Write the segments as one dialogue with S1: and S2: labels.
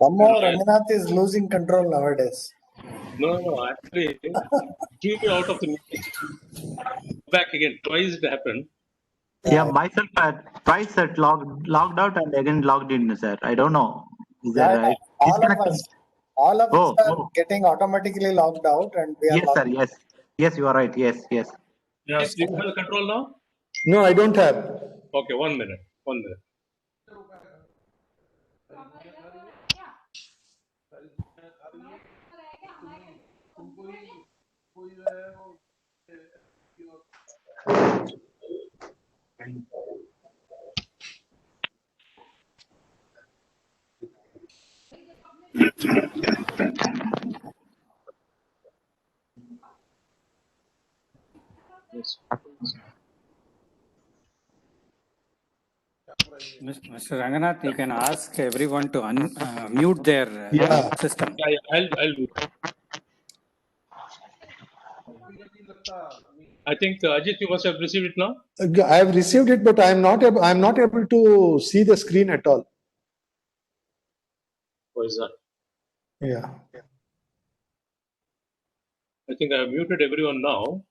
S1: Somehow Ranganath is losing control nowadays.
S2: No. Actually, threw me out of the meeting. Back again. Twice it happened.
S3: Yeah, myself twice at logged out and again logged in, sir. I don't know. Is that right?
S1: All of us are
S3: Oh.
S1: getting automatically logged out, and we are
S3: Yes, sir. Yes, you are right. Yes.
S2: Yes, you have control now?
S4: No, I don't have.
S2: Okay, 1 minute. Yes.
S5: Mr. Ranganath, you can ask everyone to mute their system.
S2: Yeah, I'll do that. I think Ajit, you must have received it now.
S4: I have received it, but I'm not able to see the screen at all.
S2: What is that?
S4: Yeah.
S2: I think I have muted everyone now.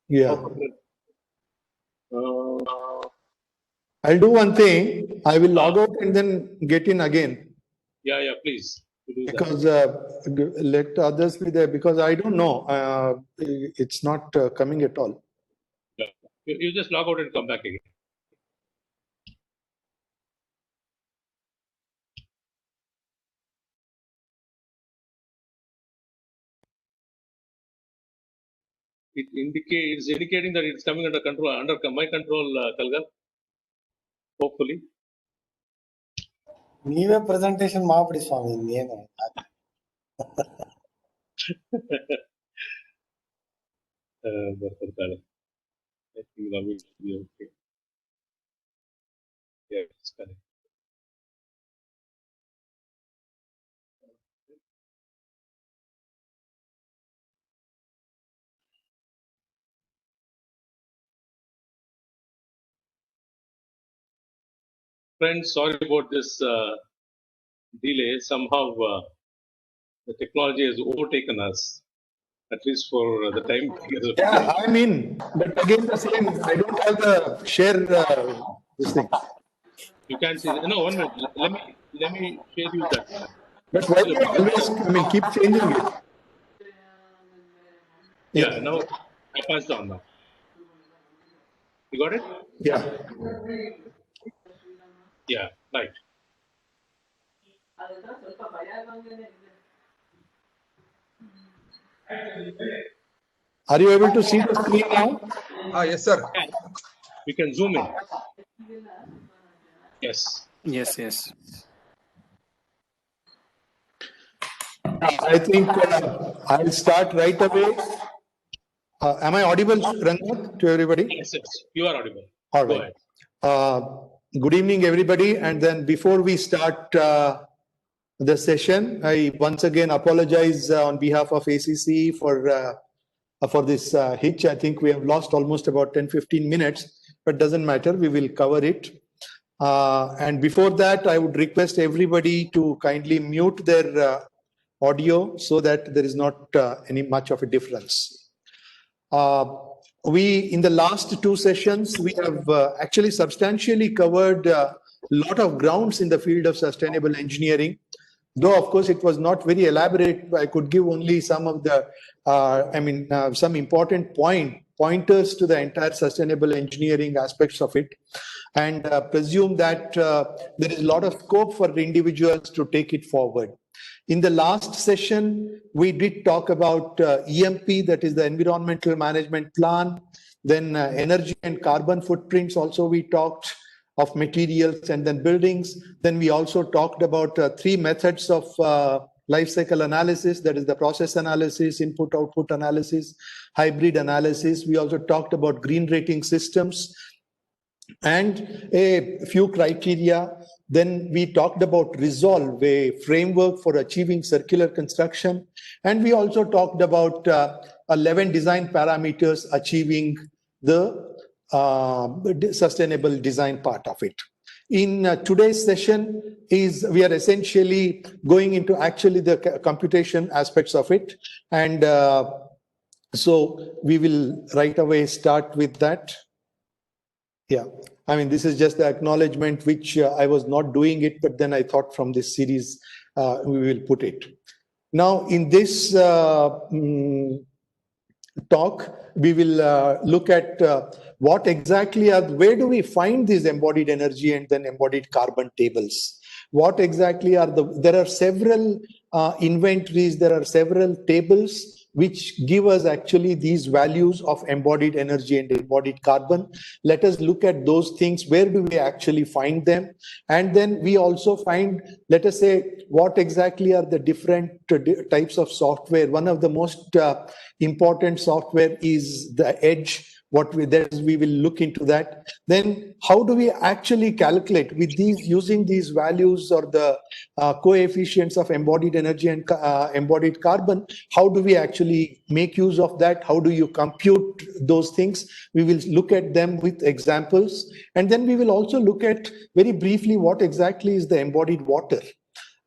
S4: Yeah. I'll do one thing. I will log out and then get in again.
S2: Yeah, please.
S4: Because let others be there, because I don't know. It's not coming at all.
S2: Yeah. You just log out and come back again. It's indicating that it's coming under control, under my control, Kalgal. Hopefully.
S1: ನೀವೇ presentation ಮಾಡ್ಬಿಡಿ ಸ್ವಾಮಿ ಇನ್ನೇನು.
S2: ಬರ್ತಿರ್ತಾಳೆ. I think that will be okay. Yeah, it's correct. Friends, sorry about this delay. Somehow the technology has overtaken us, at least for the time.
S4: Yeah, I mean, but again the same. I don't have the share this thing.
S2: You can't see. No, 1 minute. Let me share you that.
S4: But why do you always? I mean, keep changing it.
S2: Yeah. Now I passed on now. You got it?
S4: Yeah.
S2: Yeah. Right.
S4: Are you able to see the screen now?
S6: Yes, sir.
S2: We can zoom in. Yes.
S5: Yes.
S4: I think I'll start right away. Am I audible, Ranganath, to everybody?
S2: Yes. You are audible.
S4: All
S2: Go
S4: right.
S2: ahead.
S4: Good evening, everybody. And then before we start the session, I once again apologize on behalf of ACC for this hitch. I think we have lost almost about 10-15 minutes, but doesn't matter. We will cover it. And before that, I would request everybody to kindly mute their audio so that there is not any much of a difference. In the last two sessions, we have actually substantially covered a lot of grounds in the field of sustainable engineering. Though, of course, it was not very elaborate. I could give only some of the, some important pointers to the entire sustainable engineering aspects of it, and presume that there is a lot of scope for the individuals to take it forward. In the last session, we did talk about EMP, that is the Environmental Management Plan, then energy and carbon footprints. Also, we talked of materials and then buildings. Then we also talked about three methods of life cycle analysis, that is the process analysis, input-output analysis, hybrid analysis. We also talked about green rating systems and a few criteria. Then we talked about Resolve, a framework for achieving circular construction. And we also talked about 11 design parameters achieving the sustainable design part of it. In today's session we are essentially going into actually the computation aspects of it. And so we will right away start with that. Yeah, I mean, this is just the acknowledgement, which I was not doing it, but then I thought from this series, we will put it. Now, in this talk, we will look at what exactly are, where do we find these embodied energy and then embodied carbon tables? What exactly are there are several inventories, there are several tables which give us actually these values of embodied energy and embodied carbon. Let us look at those things. Where do we actually find them? And then we also find, let us say, what exactly are the different types of software. One of the most important software is the Edge. We will look into that. Then how do we actually calculate with these, using these values or the coefficients of embodied energy and embodied carbon? How do we actually make use of that? How do you compute those things? We will look at them with examples. And then we will also look at very briefly what exactly is the embodied water.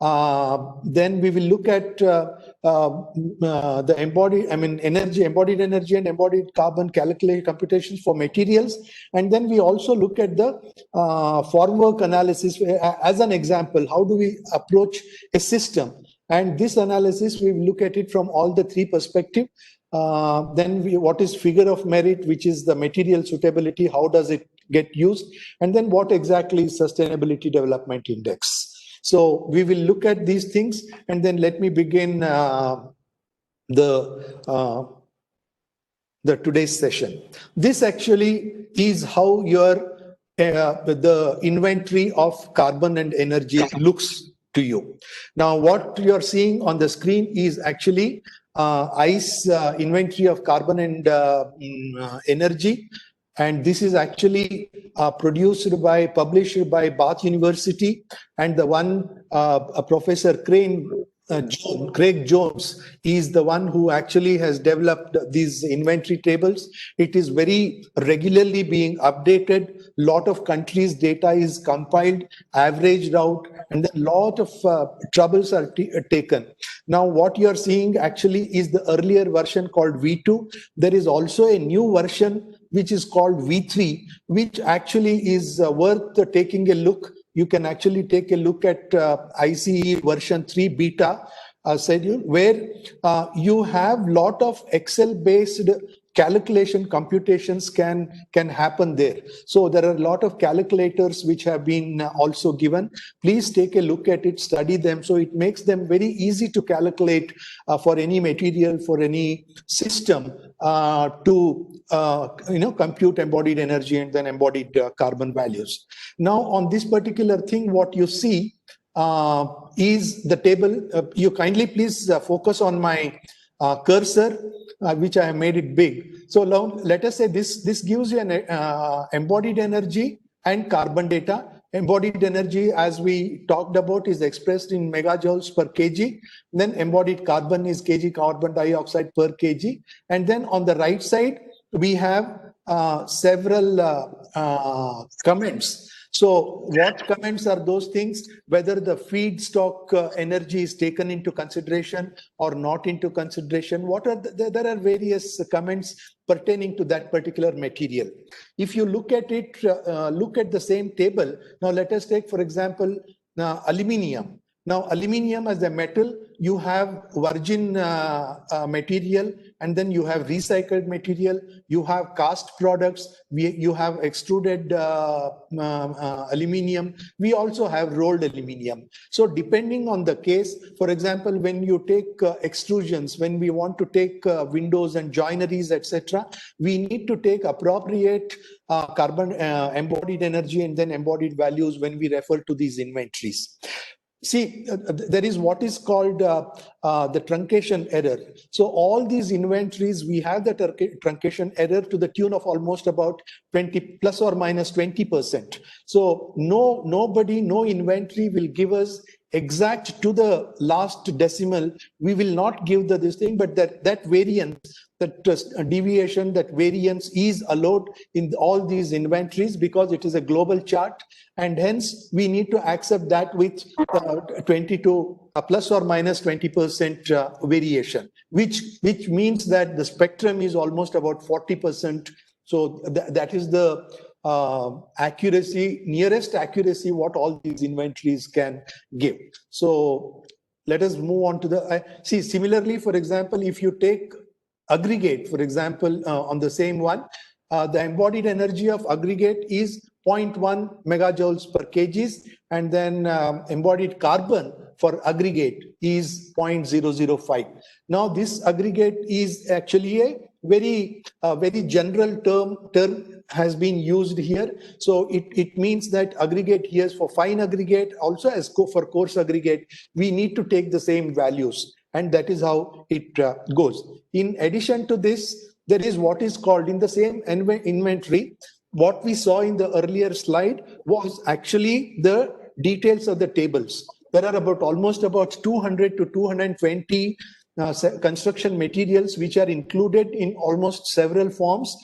S4: Then we will look at the embodied energy and embodied carbon calculation computations for materials. And then we also look at the formwork analysis as an example. How do we approach a system? And this analysis, we will look at it from all the three perspectives. Then what is figure of merit, which is the material suitability, how does it get used? And then what exactly is sustainability development index? So we will look at these things, and then let me begin the today's session. This actually is how your the inventory of carbon and energy looks to you. Now, what you are seeing on the screen is actually ICE inventory of carbon and energy. And this is actually published by Bath University, and the one Professor Craig Jones is the one who actually has developed these inventory tables. It is very regularly being updated. Lot of countries' data is compiled, averaged out, and a lot of troubles are taken. Now, what you are seeing actually is the earlier version called V2. There is also a new version which is called V3, which actually is worth taking a look. You can actually take a look at ICE version 3 beta schedule, where you have lot of Excel-based calculation computations can happen there. So there are a lot of calculators which have been also given. Please take a look at it, study them. So it makes them very easy to calculate for any material, for any system to compute embodied energy and then embodied carbon values. Now on this particular thing, what you see is the table. You kindly please focus on my cursor, which I have made it big. So now let us say this gives you an embodied energy and carbon data. Embodied energy, as we talked about, is expressed in megajoules per kg. Then embodied carbon is kg carbon dioxide per kg. And then on the right side, we have several comments. So what comments are those things? Whether the feedstock energy is taken into consideration or not into consideration. There are various comments pertaining to that particular material. If you look at it, look at the same table. Now let us take, for example, aluminium. Now, aluminium as a metal, you have virgin material, and then you have recycled material, you have cast products, you have extruded aluminium, we also have rolled aluminium. So depending on the case, for example, when you take extrusions, when we want to take windows and joineries, etc., we need to take appropriate carbon embodied energy and then embodied values when we refer to these inventories. See, there is what is called the truncation error. So all these inventories, we have the truncation error to the tune of almost about 20 plus or minus 20%. So no inventory will give us exact to the last decimal, we will not give this thing, but that variance, that deviation, that variance is allowed in all these inventories because it is a global chart, and hence we need to accept that with 20 to plus or minus 20% variation, which means that the spectrum is almost about 40%. So that is the accuracy, nearest accuracy what all these inventories can give. So let us move on to the see. Similarly, for example, if you take aggregate, for example, on the same one, the embodied energy of aggregate is 0.1 megajoules per kgs, and then embodied carbon for aggregate is 0.005. Now this aggregate is actually a very general term has been used here. So it means that aggregate here for fine aggregate, also as for coarse aggregate, we need to take the same values, and that is how it goes. In addition to this, there is what is called in the same inventory. What we saw in the earlier slide was actually the details of the tables. There are almost about 200 to 220 construction materials which are included in almost several forms.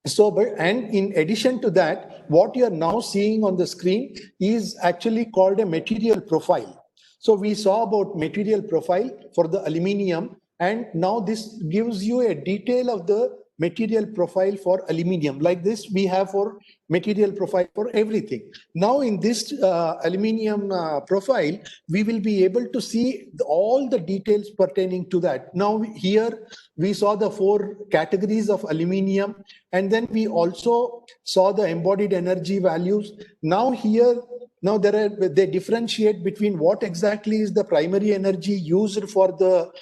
S4: So, and in addition to that, what you are now seeing on the screen is actually called a material profile. So we saw about material profile for the aluminium, and now this gives you a detail of the material profile for aluminium. Like this, we have for material profile for everything. Now in this aluminium profile, we will be able to see all the details pertaining to that. Now here we saw the 4 categories of aluminium, and then we also saw the embodied energy values. Now here, they differentiate between what exactly is the primary energy used for the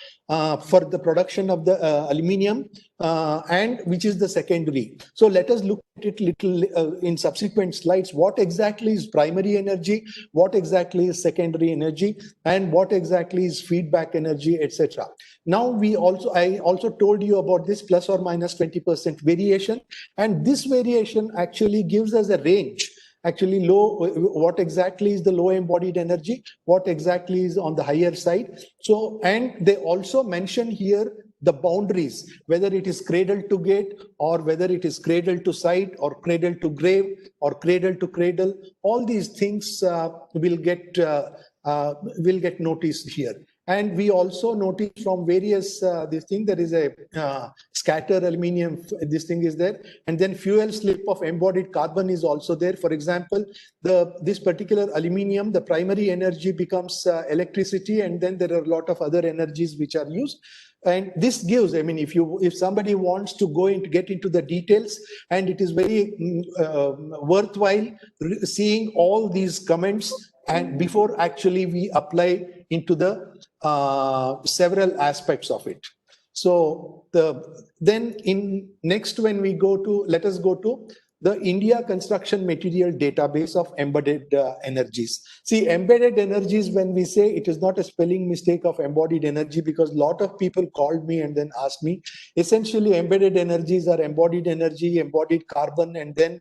S4: production of the aluminium, and which is the secondary. So let us look at it little in subsequent slides. What exactly is primary energy? What exactly is secondary energy? And what exactly is feedback energy, etc. Now I also told you about this plus or minus 20% variation, and this variation actually gives us a range. Actually, what exactly is the low embodied energy, what exactly is on the higher side. So, and they also mention here the boundaries, whether it is cradle to gate or whether it is cradle to site or cradle to grave or cradle to cradle. All these things will get noticed here. And we also notice from various this thing, there is a scatter aluminium, this thing is there, and then fuel slip of embodied carbon is also there. For example, this particular aluminium, the primary energy becomes electricity, and then there are a lot of other energies which are used. And this gives, I mean, if somebody wants to go and get into the details, and it is very worthwhile seeing all these comments, and before actually we apply into the several aspects of it. So then in next, when we go to, let us go to the India Construction Material Database of Embedded Energies. See, embedded energies, when we say, it is not a spelling mistake of embodied energy, because a lot of people called me and then asked me. Essentially, embedded energies are embodied energy, embodied carbon, and then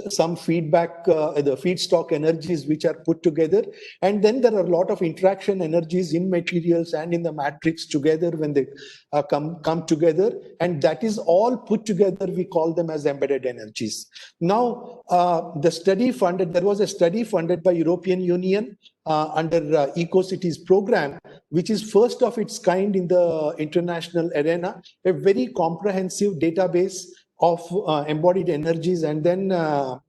S4: some feedback, the feedstock energies which are put together. And then there are a lot of interaction energies in materials and in the matrix together when they come together. And that is all put together, we call them as embedded energies. Now, there was a study funded by European Union under EcoCities program, which is first of its kind in the international arena, a very comprehensive database of embodied energies and then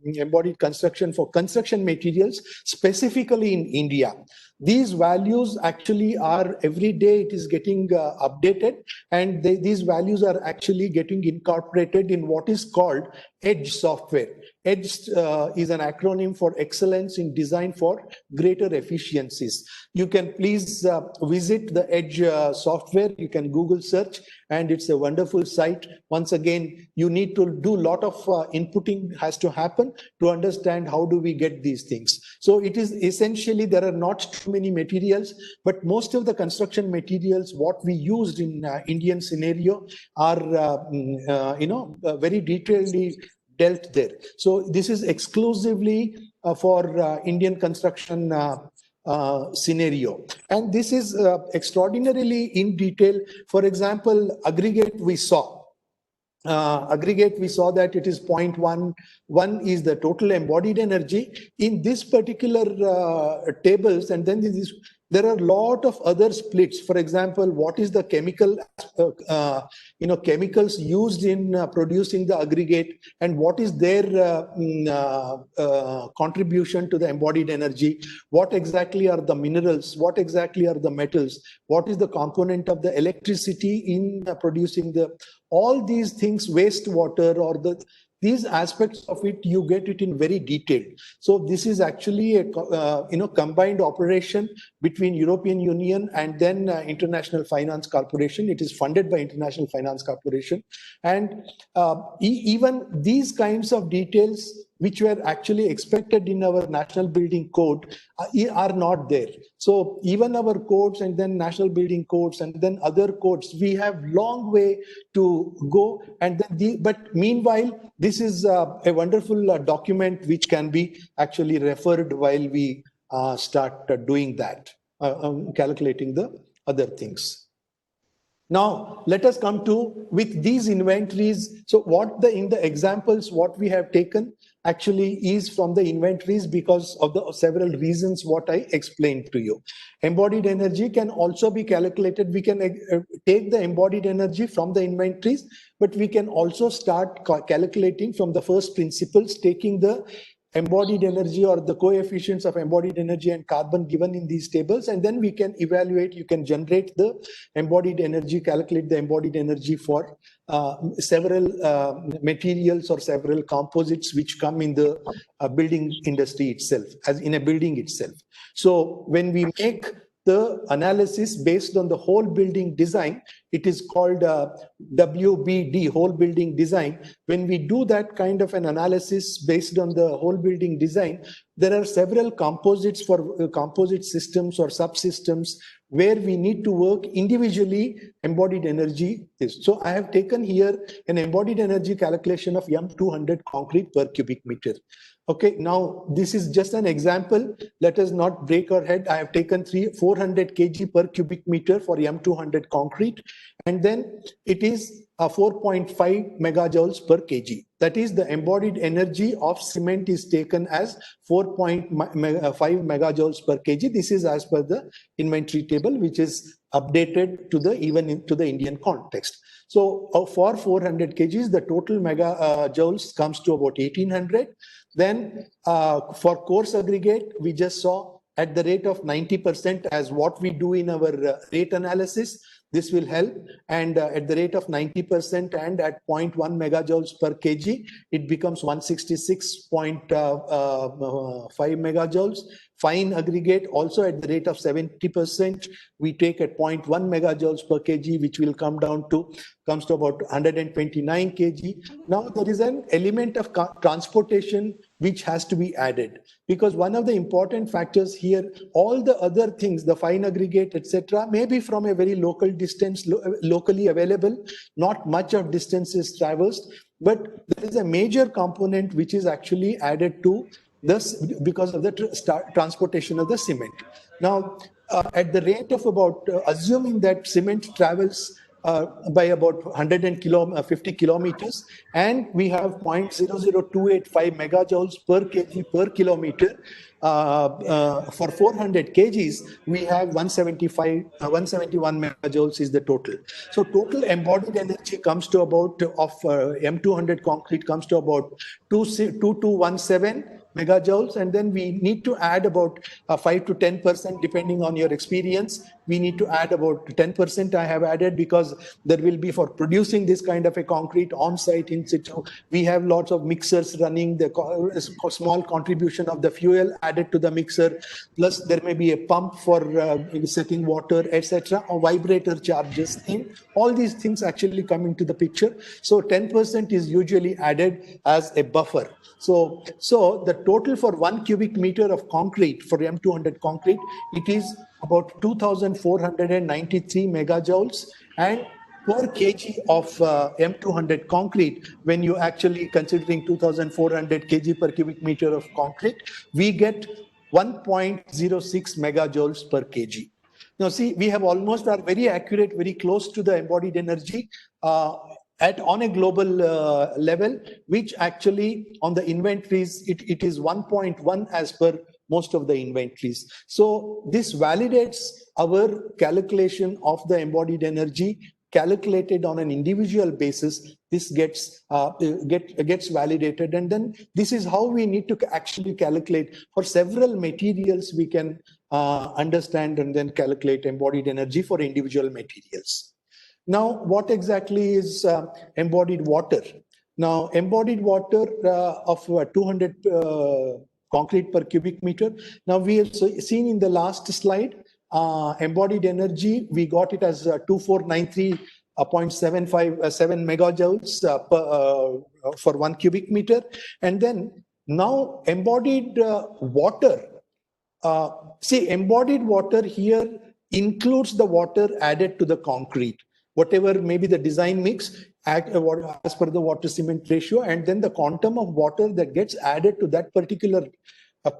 S4: embodied construction for construction materials, specifically in India. These values actually are every day it is getting updated, and these values are actually getting incorporated in what is called EDGE software. EDGE is an acronym for Excellence in Design for Greater Efficiencies. You can please visit the EDGE software. You can Google search, and it's a wonderful site. Once again, you need to do a lot of inputting has to happen to understand how do we get these things. So it is essentially, there are not too many materials, but most of the construction materials, what we used in Indian scenario are, very detailedly dealt there. So this is exclusively for Indian construction scenario. And this is extraordinarily in detail. For example, aggregate we saw. We saw that it is 0.1. One is the total embodied energy in this particular tables, and then there are a lot of other splits. For example, what is the chemical, chemicals used in producing the aggregate, and what is their contribution to the embodied energy? What exactly are the minerals? What exactly are the metals? What is the component of the electricity in producing all these things, wastewater or these aspects of it, you get it in very detailed. So this is actually a combined operation between European Union and then International Finance Corporation. It is funded by International Finance Corporation, and even these kinds of details which were actually expected in our national building code are not there. So even our codes and then national building codes and then other codes, we have long way to go. And then but meanwhile, this is a wonderful document which can be actually referred while we start doing that, calculating the other things. Now, let us come to with these inventories. So in the examples, what we have taken actually is from the inventories because of the several reasons what I explained to you. Embodied energy can also be calculated. We can take the embodied energy from the inventories, but we can also start calculating from the first principles, taking the embodied energy or the coefficients of embodied energy and carbon given in these tables, and then we can evaluate, you can generate the embodied energy, calculate the embodied energy for several materials or several composites which come in the building industry itself, as in a building itself. So when we make the analysis based on the whole building design, it is called WBD, whole building design. When we do that kind of an analysis based on the whole building design, there are several composites for composite systems or subsystems where we need to work individually embodied energy is. So I have taken here an embodied energy calculation of M200 concrete per cubic meter. Okay, now this is just an example. Let us not break our head. I have taken 400 kg per cubic meter for M200 concrete, and then it is 4.5 megajoules per kg. That is, the embodied energy of cement is taken as 4.5 megajoules per kg. This is as per the inventory table, which is updated to even into the Indian context. So for 400 kgs, the total megajoules comes to about 1800. Then for coarse aggregate, we just saw at the rate of 90% as what we do in our rate analysis. This will help, and at the rate of 90% and at 0.1 megajoules per kg, it becomes 166.5 megajoules. Fine aggregate also at the rate of 70%, we take at 0.1 megajoules per kg, which will comes to about 129 kg. Now there is an element of transportation which has to be added, because one of the important factors here, all the other things, the fine aggregate, etc., may be from a very local distance, locally available, not much of distance is traversed, but there is a major component which is actually added to this because of the transportation of the cement. Now, at the rate of about, assuming that cement travels by about 150 kilometers, and we have 0.00285 megajoules per kg per kilometer. For 400 kgs, we have 171 megajoules is the total. So total embodied energy comes to about, of M200 concrete comes to about 2217 megajoules, and then we need to add about 5 to 10% depending on your experience. We need to add about 10%. I have added because there will be, for producing this kind of a concrete on site in situ, we have lots of mixers running, the small contribution of the fuel added to the mixer, plus there may be a pump for setting water, etc., or vibrator charges in. All these things actually come into the picture. So 10% is usually added as a buffer. So the total for 1 cubic meter of concrete for M200 concrete, it is about 2,493 megajoules, and per kg of M200 concrete, when you actually considering 2,400 kg per cubic meter of concrete, we get 1.06 megajoules per kg. Now, see, we have almost are very accurate, very close to the embodied energy on a global level, which actually on the inventories, it is 1.1 as per most of the inventories. So this validates our calculation of the embodied energy calculated on an individual basis. This gets validated, and then this is how we need to actually calculate for several materials. We can understand and then calculate embodied energy for individual materials. Now, what exactly is embodied water? Now, embodied water of 200 concrete per cubic meter. Now, we have seen in the last slide, embodied energy, we got it as 2493.7 megajoules for 1 cubic meter. And then now embodied water. See, embodied water here includes the water added to the concrete, whatever may be the design mix as per the water cement ratio, and then the quantum of water that gets added to that particular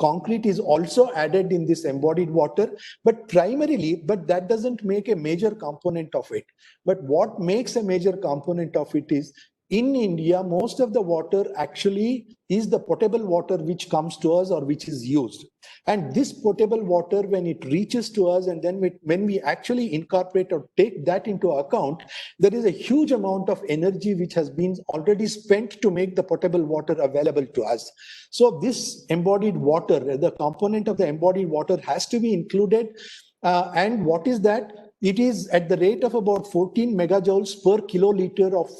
S4: concrete is also added in this embodied water, but that doesn't make a major component of it. But what makes a major component of it is, in India, most of the water actually is the potable water which comes to us or which is used. And this potable water, when it reaches to us, and then when we actually incorporate or take that into account, there is a huge amount of energy which has been already spent to make the potable water available to us. So this embodied water, the component of the embodied water has to be included. And what is that? It is at the rate of about 14 megajoules per kiloliter of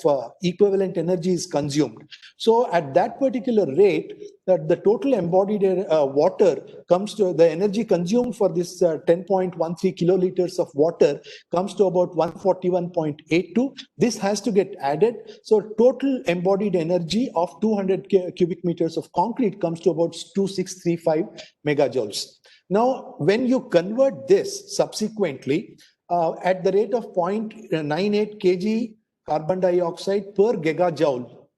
S4: equivalent energy is consumed. So at that particular rate, the total embodied water comes to the energy consumed for this 10.13 kiloliters of water comes to about 141.82. This has to get added. So total embodied energy of 200 cubic meters of concrete comes to about 2635 megajoules. Now, when you convert this subsequently, at the rate of 0.98 kg carbon dioxide per gigajoule,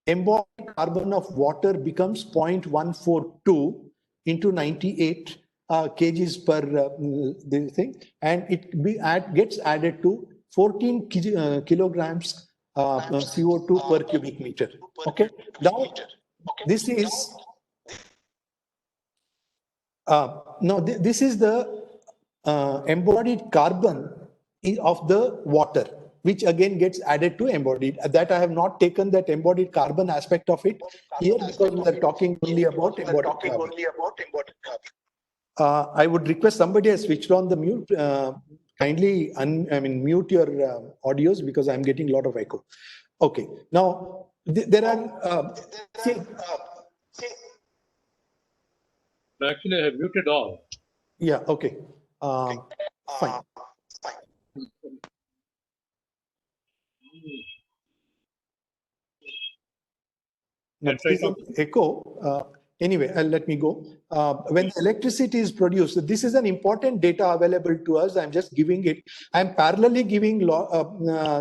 S4: embodied carbon of water becomes 0.142 into 98 kgs per thing, and it gets added to 14 kilograms CO2 per cubic meter. Okay, now this is this is the embodied carbon of the water, which again gets added to embodied. That I have not taken that embodied carbon aspect of it here because we are talking only about embodied carbon. I would request somebody has switched on the mute. Kindly mute your audios because I'm getting a lot of echo. Okay, now there are.
S2: Actually, I have muted all.
S4: Yeah. Okay. Fine. Echo. Anyway, let me go. When the electricity is produced, this is an important data available to us. I'm just giving it. I'm parallelly giving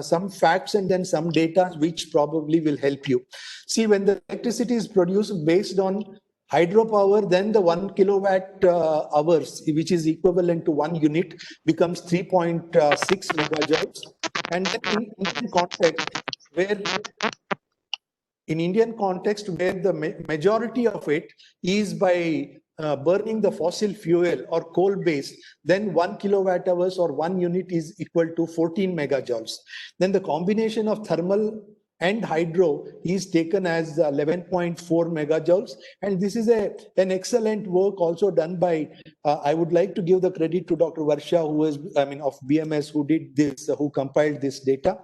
S4: some facts and then some data which probably will help you. See, when the electricity is produced based on hydropower, then the 1 kilowatt hours, which is equivalent to 1 unit, becomes 3.6 megajoules. And then in Indian context, where the majority of it is by burning the fossil fuel or coal base, then 1 kilowatt hours or 1 unit is equal to 14 megajoules. Then the combination of thermal and hydro is taken as 11.4 megajoules. And this is an excellent work also done by, I would like to give the credit to Dr. Varsha, who is, of BMS, who did this, who compiled this data.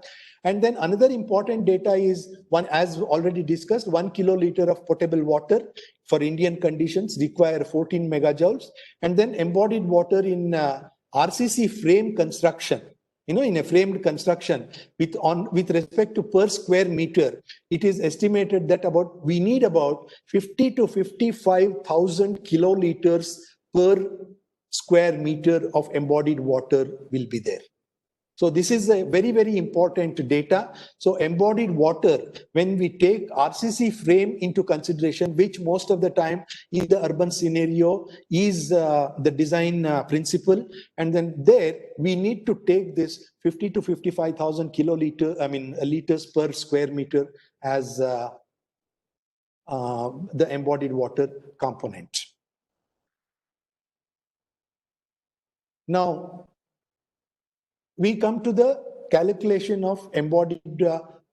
S4: And then another important data is as already discussed, 1 kiloliter of potable water for Indian conditions require 14 megajoules. And then embodied water in RCC frame construction. In a framed construction with respect to per square meter, it is estimated that we need about 50 to 55,000 kiloliters per square meter of embodied water will be there. So this is a very, very important data. So embodied water, when we take RCC frame into consideration, which most of the time in the urban scenario is the design principle. And then there we need to take this 50 to 55,000 liters per square meter as the embodied water component. Now, we come to the calculation of embodied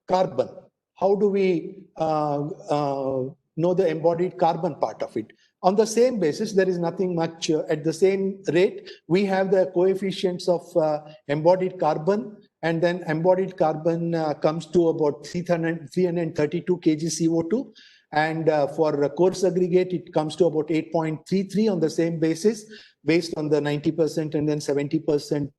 S4: carbon. How do we know the embodied carbon part of it? On the same basis, there is nothing much at the same rate. We have the coefficients of embodied carbon, and then embodied carbon comes to about 332 kg CO2. And for coarse aggregate, it comes to about 8.33 on the same basis, based on the 90% and then 70%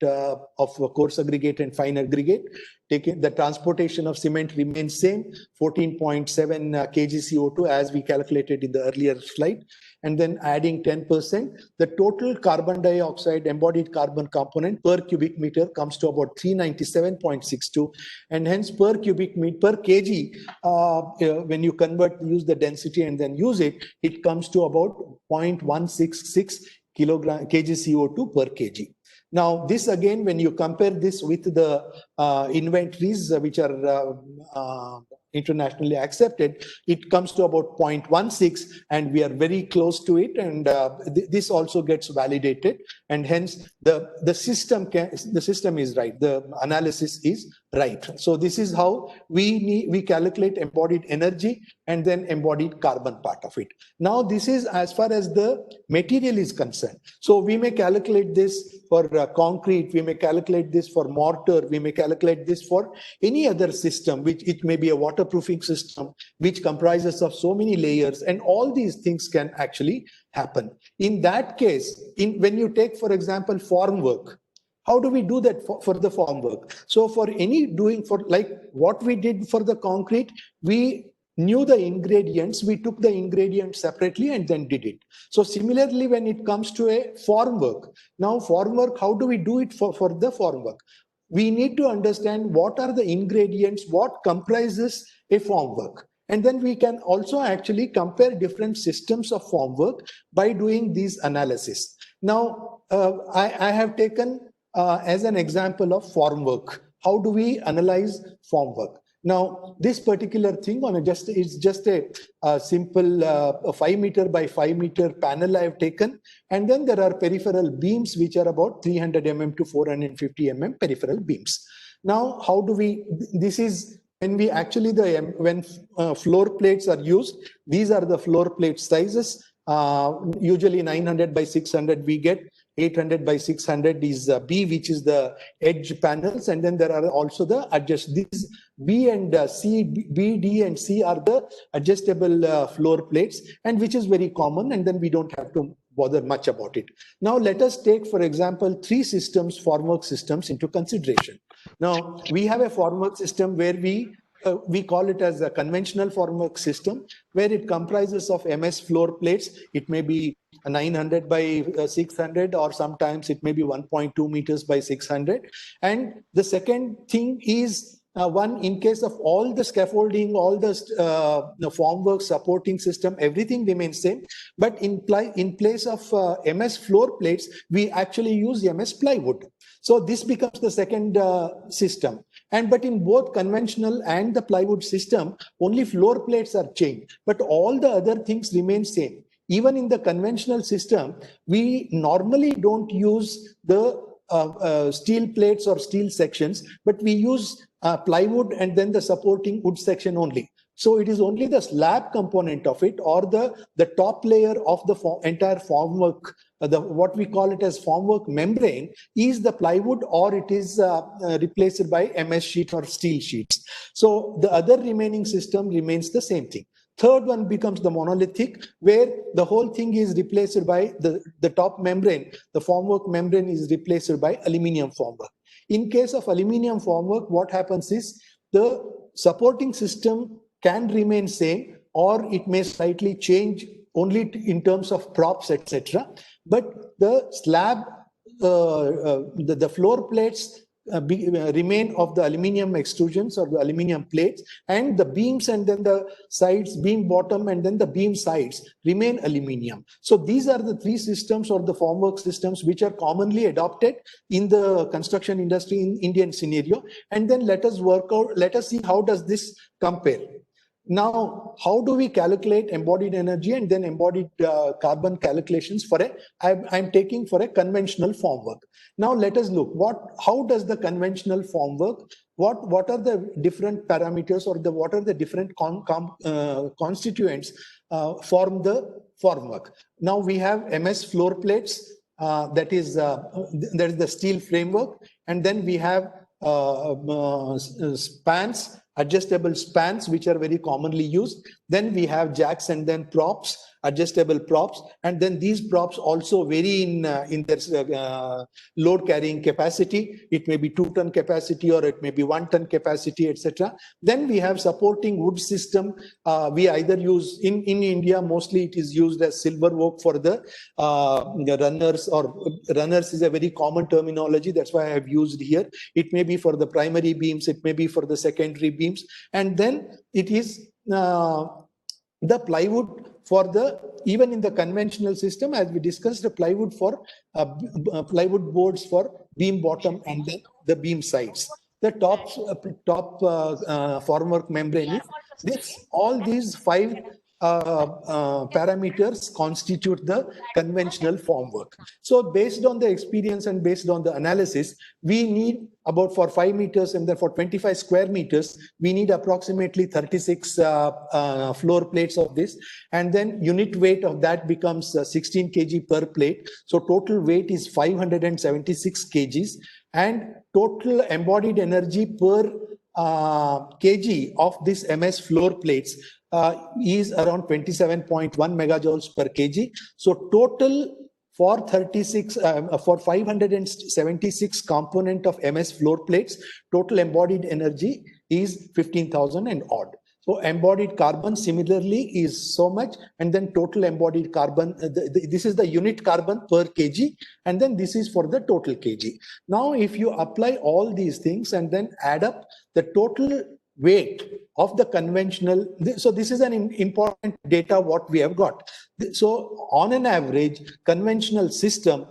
S4: of coarse aggregate and fine aggregate. Taking the transportation of cement remains same, 14.7 kg CO2 as we calculated in the earlier slide. And then adding 10%, the total carbon dioxide embodied carbon component per cubic meter comes to about 397.62. And hence per cubic meter, per kg, when you convert, use the density and then use it, it comes to about 0.166 kg CO2 per kg. Now, this again, when you compare this with the inventories which are internationally accepted, it comes to about 0.16, and we are very close to it. And this also gets validated, and hence the system is right. The analysis is right. So this is how we calculate embodied energy and then embodied carbon part of it. Now, this is as far as the material is concerned. So we may calculate this for concrete, we may calculate this for mortar, we may calculate this for any other system, which it may be a waterproofing system, which comprises of so many layers, and all these things can actually happen. In that case, when you take, for example, formwork, how do we do that for the formwork? So for like what we did for the concrete, we knew the ingredients, we took the ingredients separately and then did it. So similarly, when it comes to a formwork, now formwork, how do we do it for the formwork? We need to understand what are the ingredients, what comprises a formwork. And then we can also actually compare different systems of formwork by doing these analysis. Now, I have taken as an example of formwork. How do we analyze formwork? Now, this particular thing is just a simple 5 meter by 5 meter panel I have taken. And then there are peripheral beams, which are about 300 mm to 450 mm peripheral beams. Now, how do this is when we actually, when floor plates are used, these are the floor plate sizes. Usually 900 by 600 we get. 800 by 600 is B, which is the edge panels, and then there are also the these B and C, B, D and C are the adjustable floor plates, and which is very common, and then we don't have to bother much about it. Now let us take, for example, 3 systems, formwork systems into consideration. Now we have a formwork system where we call it as a conventional formwork system, where it comprises of MS floor plates. It may be 900 by 600, or sometimes it may be 1.2 meters by 600. And the second thing is in case of all the scaffolding, all the formwork supporting system, everything remains same. But in place of MS floor plates, we actually use MS plywood. So this becomes the second system. But in both conventional and the plywood system, only floor plates are changed, but all the other things remain same. Even in the conventional system, we normally don't use the steel plates or steel sections, but we use plywood and then the supporting wood section only. So it is only the slab component of it, or the top layer of the entire formwork, what we call it as formwork membrane, is the plywood, or it is replaced by MS sheet or steel sheets. So the other remaining system remains the same thing. Third one becomes the monolithic, where the whole thing is replaced by the top membrane. The formwork membrane is replaced by aluminium formwork. In case of aluminium formwork, what happens is the supporting system can remain same, or it may slightly change only in terms of props, etc. But the slab, the floor plates remain of the aluminum extrusions or the aluminum plates, and the beams and then the sides, beam bottom and then the beam sides remain aluminum. So these are the three systems or the formwork systems which are commonly adopted in the construction industry in Indian scenario. And then let us see how does this compare. Now, how do we calculate embodied energy and then embodied carbon calculations for I'm taking for a conventional formwork. Now let us look how does the conventional formwork, what are the different parameters or what are the different constituents form the formwork. Now we have MS floor plates, that is the steel framework, and then we have spans, adjustable spans, which are very commonly used. Then we have jacks and then props, adjustable props, and then these props also vary in their load carrying capacity. It may be 2-ton capacity or it may be 1-ton capacity, etc. Then we have supporting wood system. We either use in India, mostly it is used as silver oak for the runners, or runners is a very common terminology. That's why I have used here. It may be for the primary beams, it may be for the secondary beams, and then it is the plywood for even in the conventional system, as we discussed, the plywood for plywood boards for beam bottom and then the beam sides. The top formwork membrane is all these 5 parameters constitute the conventional formwork. So based on the experience and based on the analysis, we need about, for 5 meters and then for 25 square meters, we need approximately 36 floor plates of this. And then unit weight of that becomes 16 kg per plate. So total weight is 576 kgs. And total embodied energy per kg of this MS floor plates is around 27.1 megajoules per kg. So total for 576 component of MS floor plates, total embodied energy is 15,000 and odd. So embodied carbon similarly is so much, and then total embodied carbon, this is the unit carbon per kg, and then this is for the total kg. Now, if you apply all these things and then add up the total weight of the conventional, so this is an important data what we have got. So on an average, conventional system,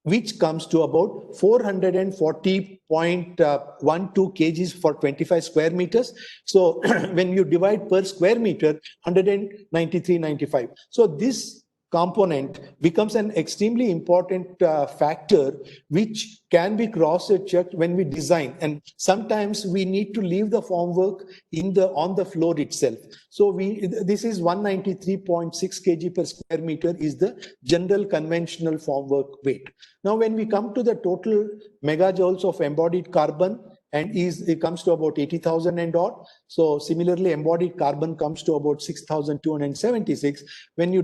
S4: which comes to about 440.12 kgs for 25 square meters. So when you divide per square meter, 193.95. So this component becomes an extremely important factor which can be cross-checked when we design, and sometimes we need to leave the formwork on the floor itself. So this is 193.6 kg per square meter is the general conventional formwork weight. Now when we come to the total megajoules of embodied carbon, and it comes to about 80,000 and odd. So similarly, embodied carbon comes to about 6,276. When you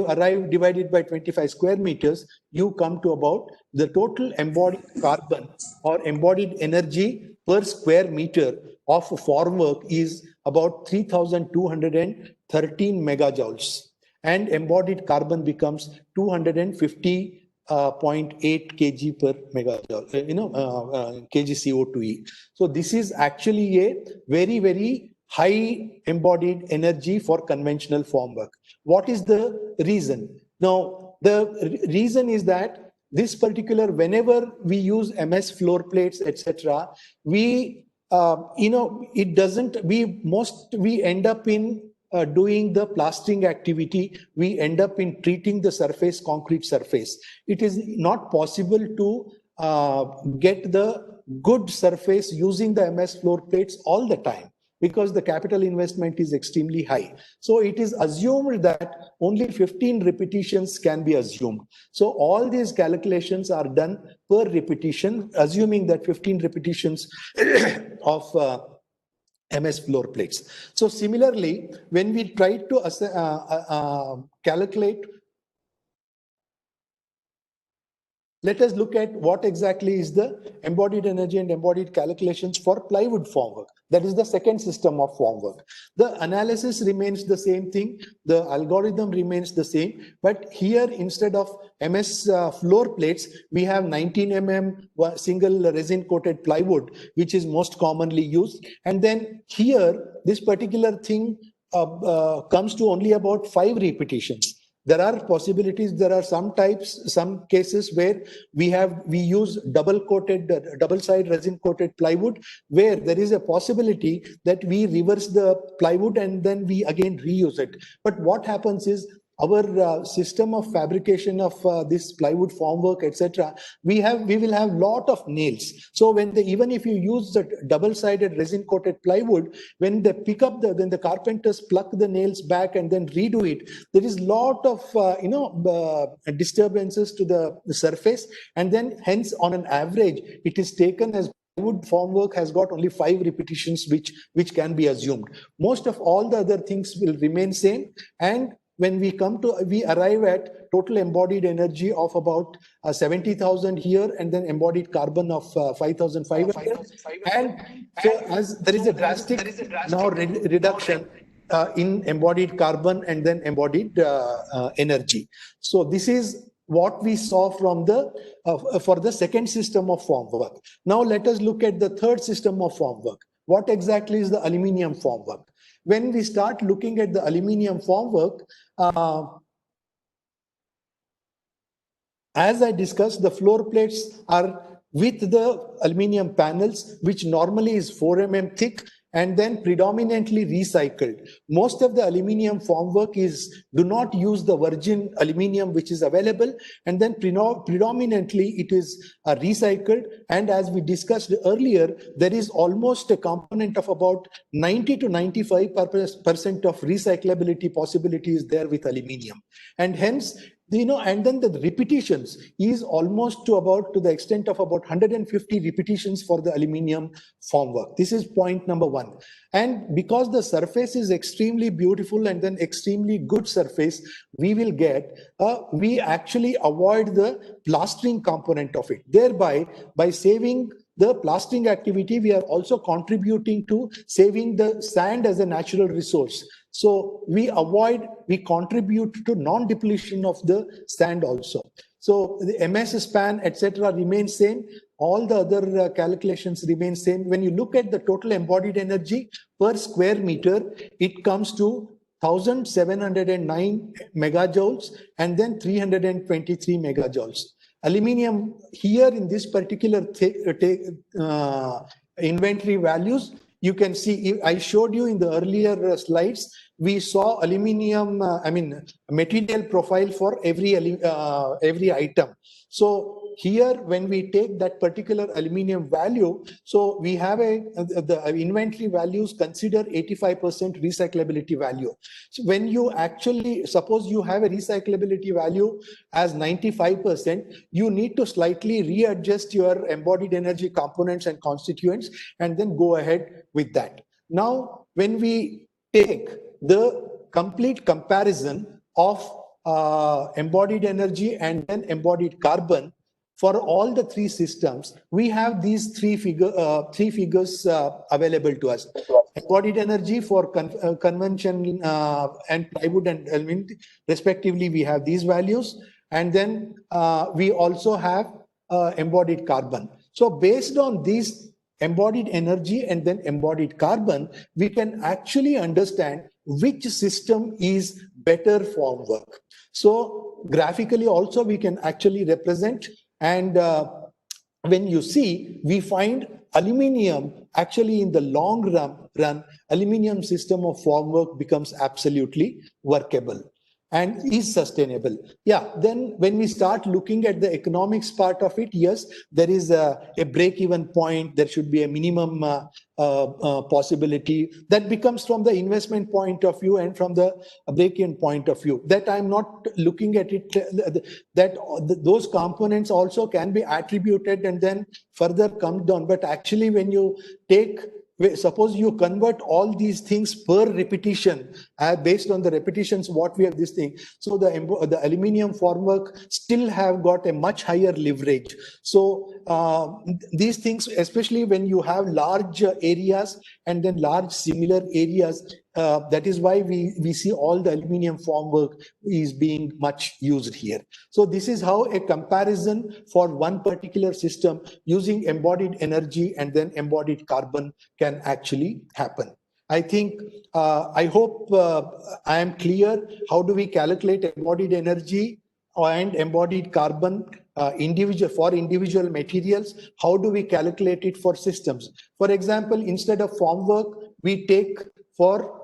S4: arrive divided by 25 square meters, you come to about the total embodied carbon or embodied energy per square meter of formwork is about 3,213 megajoules, and embodied carbon becomes 250.8 kg per megajoule, kg CO2e. So this is actually a very, very high embodied energy for conventional formwork. What is the reason? Now, the reason is that this particular, whenever we use MS floor plates, etc., we, we end up in doing the plastering activity, we end up in treating the surface, concrete surface. It is not possible to get the good surface using the MS floor plates all the time, because the capital investment is extremely high. So it is assumed that only 15 repetitions can be assumed. So all these calculations are done per repetition, assuming that 15 repetitions of MS floor plates. So similarly, when we try to calculate let us look at what exactly is the embodied energy and embodied calculations for plywood formwork. That is the second system of formwork. The analysis remains the same thing. The algorithm remains the same. But here, instead of MS floor plates, we have 19 mm single resin coated plywood, which is most commonly used. And then here, this particular thing comes to only about 5 repetitions. There are possibilities. There are some types, some cases where we use double side resin coated plywood, where there is a possibility that we reverse the plywood and then we again reuse it. But what happens is, our system of fabrication of this plywood formwork, etc., we will have lot of nails. So even if you use the double-sided resin-coated plywood, when they pick up when the carpenters pluck the nails back and then redo it, there is lot of disturbances to the surface, and then hence on an average it is taken as plywood formwork has got only 5 repetitions which can be assumed. Most of all the other things will remain same, and when we arrive at total embodied energy of about 70,000 here, and then embodied carbon of 5,500. And so as there is a drastic now reduction in embodied carbon and then embodied energy. So this is what we saw from for the second system of formwork. Now let us look at the third system of formwork. What exactly is the aluminium formwork? When we start looking at the aluminium formwork, as I discussed, the floor plates are with the aluminium panels, which normally is 4 mm thick and then predominantly recycled. Most of the aluminium formwork do not use the virgin aluminium which is available, and then predominantly it is recycled. And as we discussed earlier, there is almost a component of about 90 to 95% of recyclability possibility is there with aluminium, and hence and then the repetitions is almost to the extent of about 150 repetitions for the aluminium formwork. This is point number 1. And because the surface is extremely beautiful and then extremely good surface, we actually avoid the plastering component of it. Thereby, by saving the plastering activity, we are also contributing to saving the sand as a natural resource. So we contribute to non-depletion of the sand also. So the MS span, etc., remains same. All the other calculations remain same. When you look at the total embodied energy per square meter, it comes to 1,709 megajoules and then 323 megajoules. Aluminium here in this particular inventory values, you can see, I showed you in the earlier slides, we saw aluminium, material profile for every item. So here, when we take that particular aluminium value, so we have the inventory values consider 85% recyclability value. So when you actually, suppose you have a recyclability value as 95%, you need to slightly readjust your embodied energy components and constituents and then go ahead with that. Now, when we take the complete comparison of embodied energy and then embodied carbon for all the 3 systems, we have these 3 figures available to us. Embodied energy for convention and plywood and aluminum, respectively, we have these values, and then we also have embodied carbon. So based on these embodied energy and then embodied carbon, we can actually understand which system is better formwork. So graphically also we can actually represent, and when you see, we find aluminium actually in the long run, aluminium system of formwork becomes absolutely workable and is sustainable. Yeah, then when we start looking at the economics part of it, yes, there is a break-even point. There should be a minimum possibility that becomes from the investment point of view and from the break-even point of view. That I'm not looking at it, those components also can be attributed and then further come down. But actually, when you take suppose you convert all these things per repetition, based on the repetitions what we have this thing, so the aluminum formwork still have got a much higher leverage. So these things, especially when you have large areas and then large similar areas, that is why we see all the aluminum formwork is being much used here. So this is how a comparison for one particular system using embodied energy and then embodied carbon can actually happen. I think, I hope I am clear. How do we calculate embodied energy and embodied carbon for individual materials? How do we calculate it for systems? For example, instead of formwork, we take for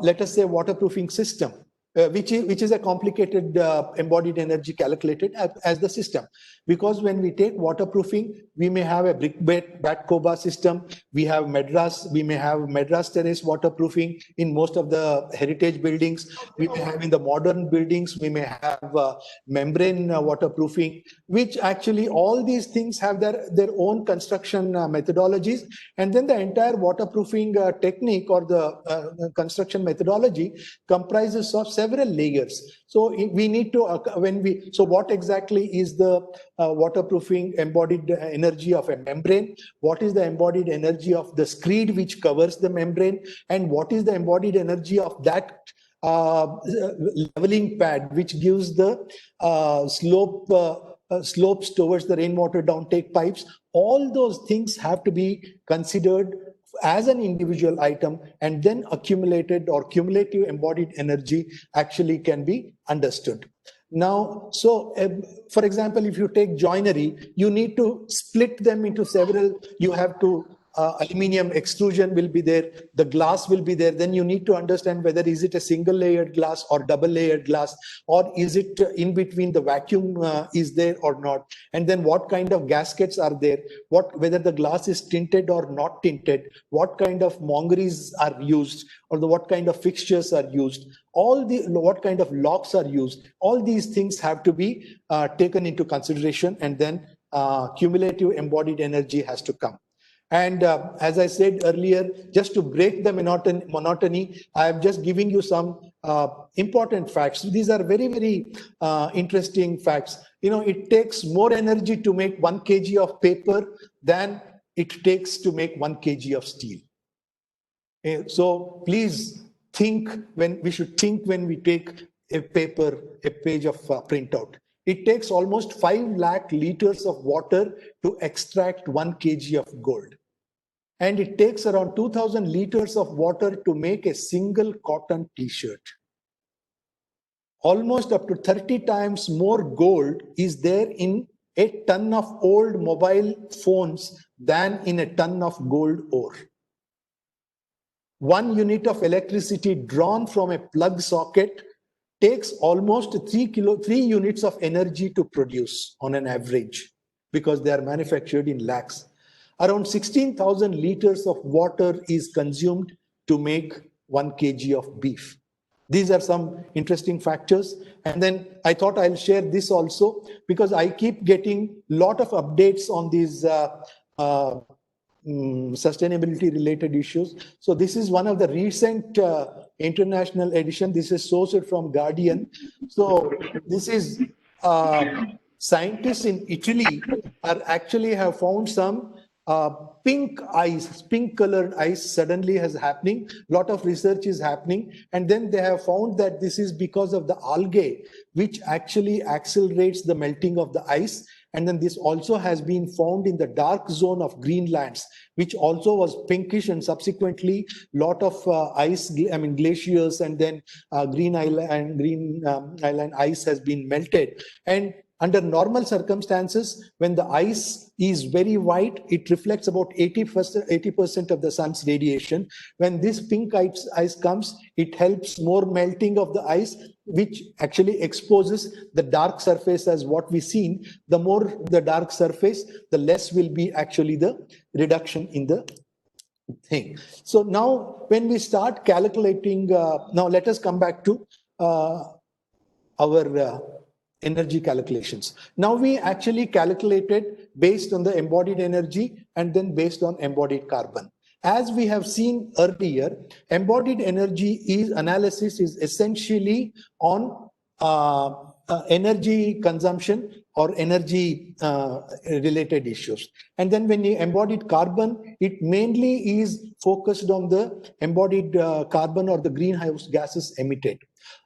S4: let us say waterproofing system, which is a complicated embodied energy calculated as the system. Because when we take waterproofing, we may have a brick Batcoba system, we may have Madras terrace waterproofing in most of the heritage buildings, we may have in the modern buildings, we may have membrane waterproofing, which actually all these things have their own construction methodologies, and then the entire waterproofing technique or the construction methodology comprises of several layers. So we need to, so what exactly is the waterproofing embodied energy of a membrane? What is the embodied energy of the screed which covers the membrane? And what is the embodied energy of that leveling pad which gives the slopes towards the rainwater downtake pipes? All those things have to be considered as an individual item, and then accumulated or cumulative embodied energy actually can be understood. Now, so for example, if you take joinery, you need to split them into several. You have to aluminum extrusion will be there, the glass will be there. Then you need to understand whether is it a single layered glass or double layered glass, or is it in between the vacuum is there or not, and then what kind of gaskets are there, whether the glass is tinted or not tinted, what kind of mongeries are used, or what kind of fixtures are used, what kind of locks are used. All these things have to be taken into consideration, and then cumulative embodied energy has to come. And as I said earlier, just to break the monotony, I am just giving you some important facts. These are very, very interesting facts. You know, it takes more energy to make 1 kg of paper than it takes to make 1 kg of steel. So please think when we take a page of printout. It takes almost 5 lakh liters of water to extract 1 kg of gold. And it takes around 2000 liters of water to make a single cotton t-shirt. Almost up to 30 times more gold is there in a ton of old mobile phones than in a ton of gold ore. 1 unit of electricity drawn from a plug socket takes almost 3 units of energy to produce on an average, because they are manufactured in lakhs. Around 16,000 liters of water is consumed to make 1 kg of beef. These are some interesting factors. And then I thought I'll share this also, because I keep getting a lot of updates on these sustainability related issues. So this is one of the recent international edition. This is sourced from Guardian. So this is scientists in Italy have found some pink colored ice suddenly has happening. Lot of research is happening, and then they have found that this is because of the algae, which actually accelerates the melting of the ice. And then this also has been found in the dark zone of Greenland, which also was pinkish, and subsequently lot of glaciers and then Green Island ice has been melted. And under normal circumstances, when the ice is very white, it reflects about 80% of the sun's radiation. When this pink ice comes, it helps more melting of the ice, which actually exposes the dark surface as what we've seen. The more the dark surface, the less will be actually the reduction in the thing. So now when we start calculating, now let us come back to our energy calculations. Now we actually calculated based on the embodied energy and then based on embodied carbon. As we have seen earlier, embodied energy analysis is essentially on energy consumption or energy related issues. And then when you embodied carbon, it mainly is focused on the embodied carbon or the greenhouse gases emitted.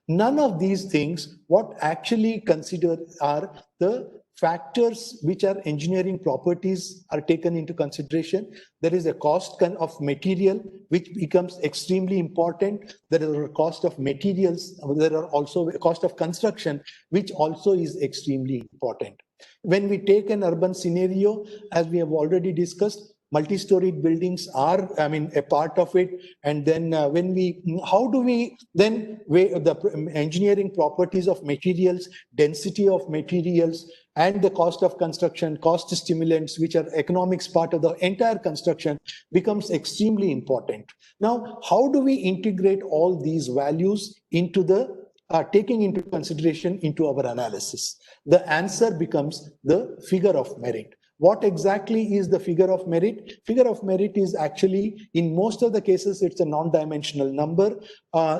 S4: None of these things, what actually considered are the factors which are engineering properties are taken into consideration. There is a cost of material which becomes extremely important. There is a cost of materials. There are also a cost of construction which also is extremely important. When we take an urban scenario, as we have already discussed, multi-storied buildings are, a part of it. And then how do we then weigh the engineering properties of materials, density of materials, and the cost of construction, cost stimulants, which are economics part of the entire construction, becomes extremely important. Now, how do we integrate all these values into the taking into consideration into our analysis? The answer becomes the figure of merit. What exactly is the figure of merit? Figure of merit is actually, in most of the cases, it's a non-dimensional number.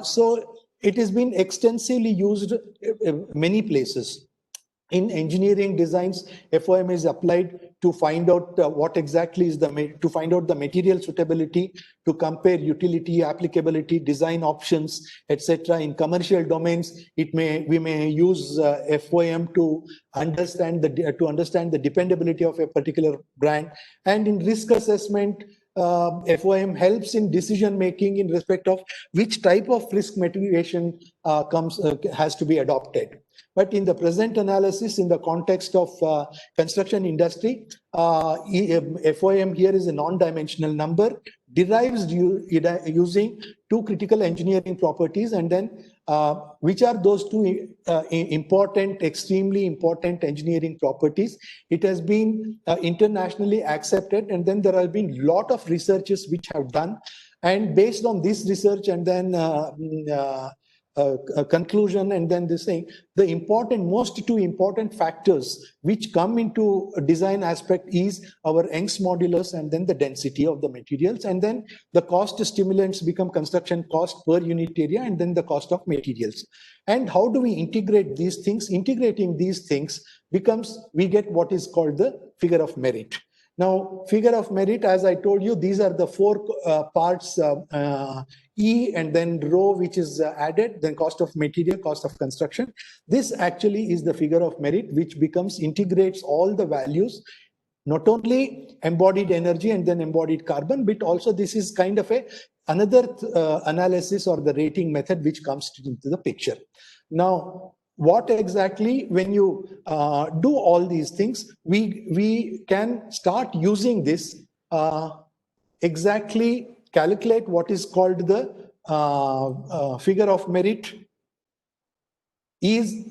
S4: So it has been extensively used many places. In engineering designs, FOM is applied to find out what exactly is to find out the material suitability, to compare utility, applicability, design options, etc. In commercial domains, we may use FOM to understand the dependability of a particular brand. And in risk assessment, FOM helps in decision making in respect of which type of risk mitigation has to be adopted. But in the present analysis, in the context of construction industry, FOM here is a non-dimensional number, derives using two critical engineering properties, and then which are those two extremely important engineering properties. It has been internationally accepted, and then there have been a lot of researches which have done, and based on this research and then conclusion and then this thing, the most two important factors which come into a design aspect is our Young's modulus and then the density of the materials, and then the cost stimulants become construction cost per unit area and then the cost of materials. And how do we integrate these things? Integrating these things we get what is called the figure of merit. Now, figure of merit, as I told you, these are the four parts, E and then rho, which is added, then cost of material, cost of construction. This actually is the figure of merit, which integrates all the values, not only embodied energy and then embodied carbon, but also this is kind of another analysis or the rating method which comes into the picture. Now, what exactly, when you do all these things, we can start using this exactly calculate what is called the figure of merit is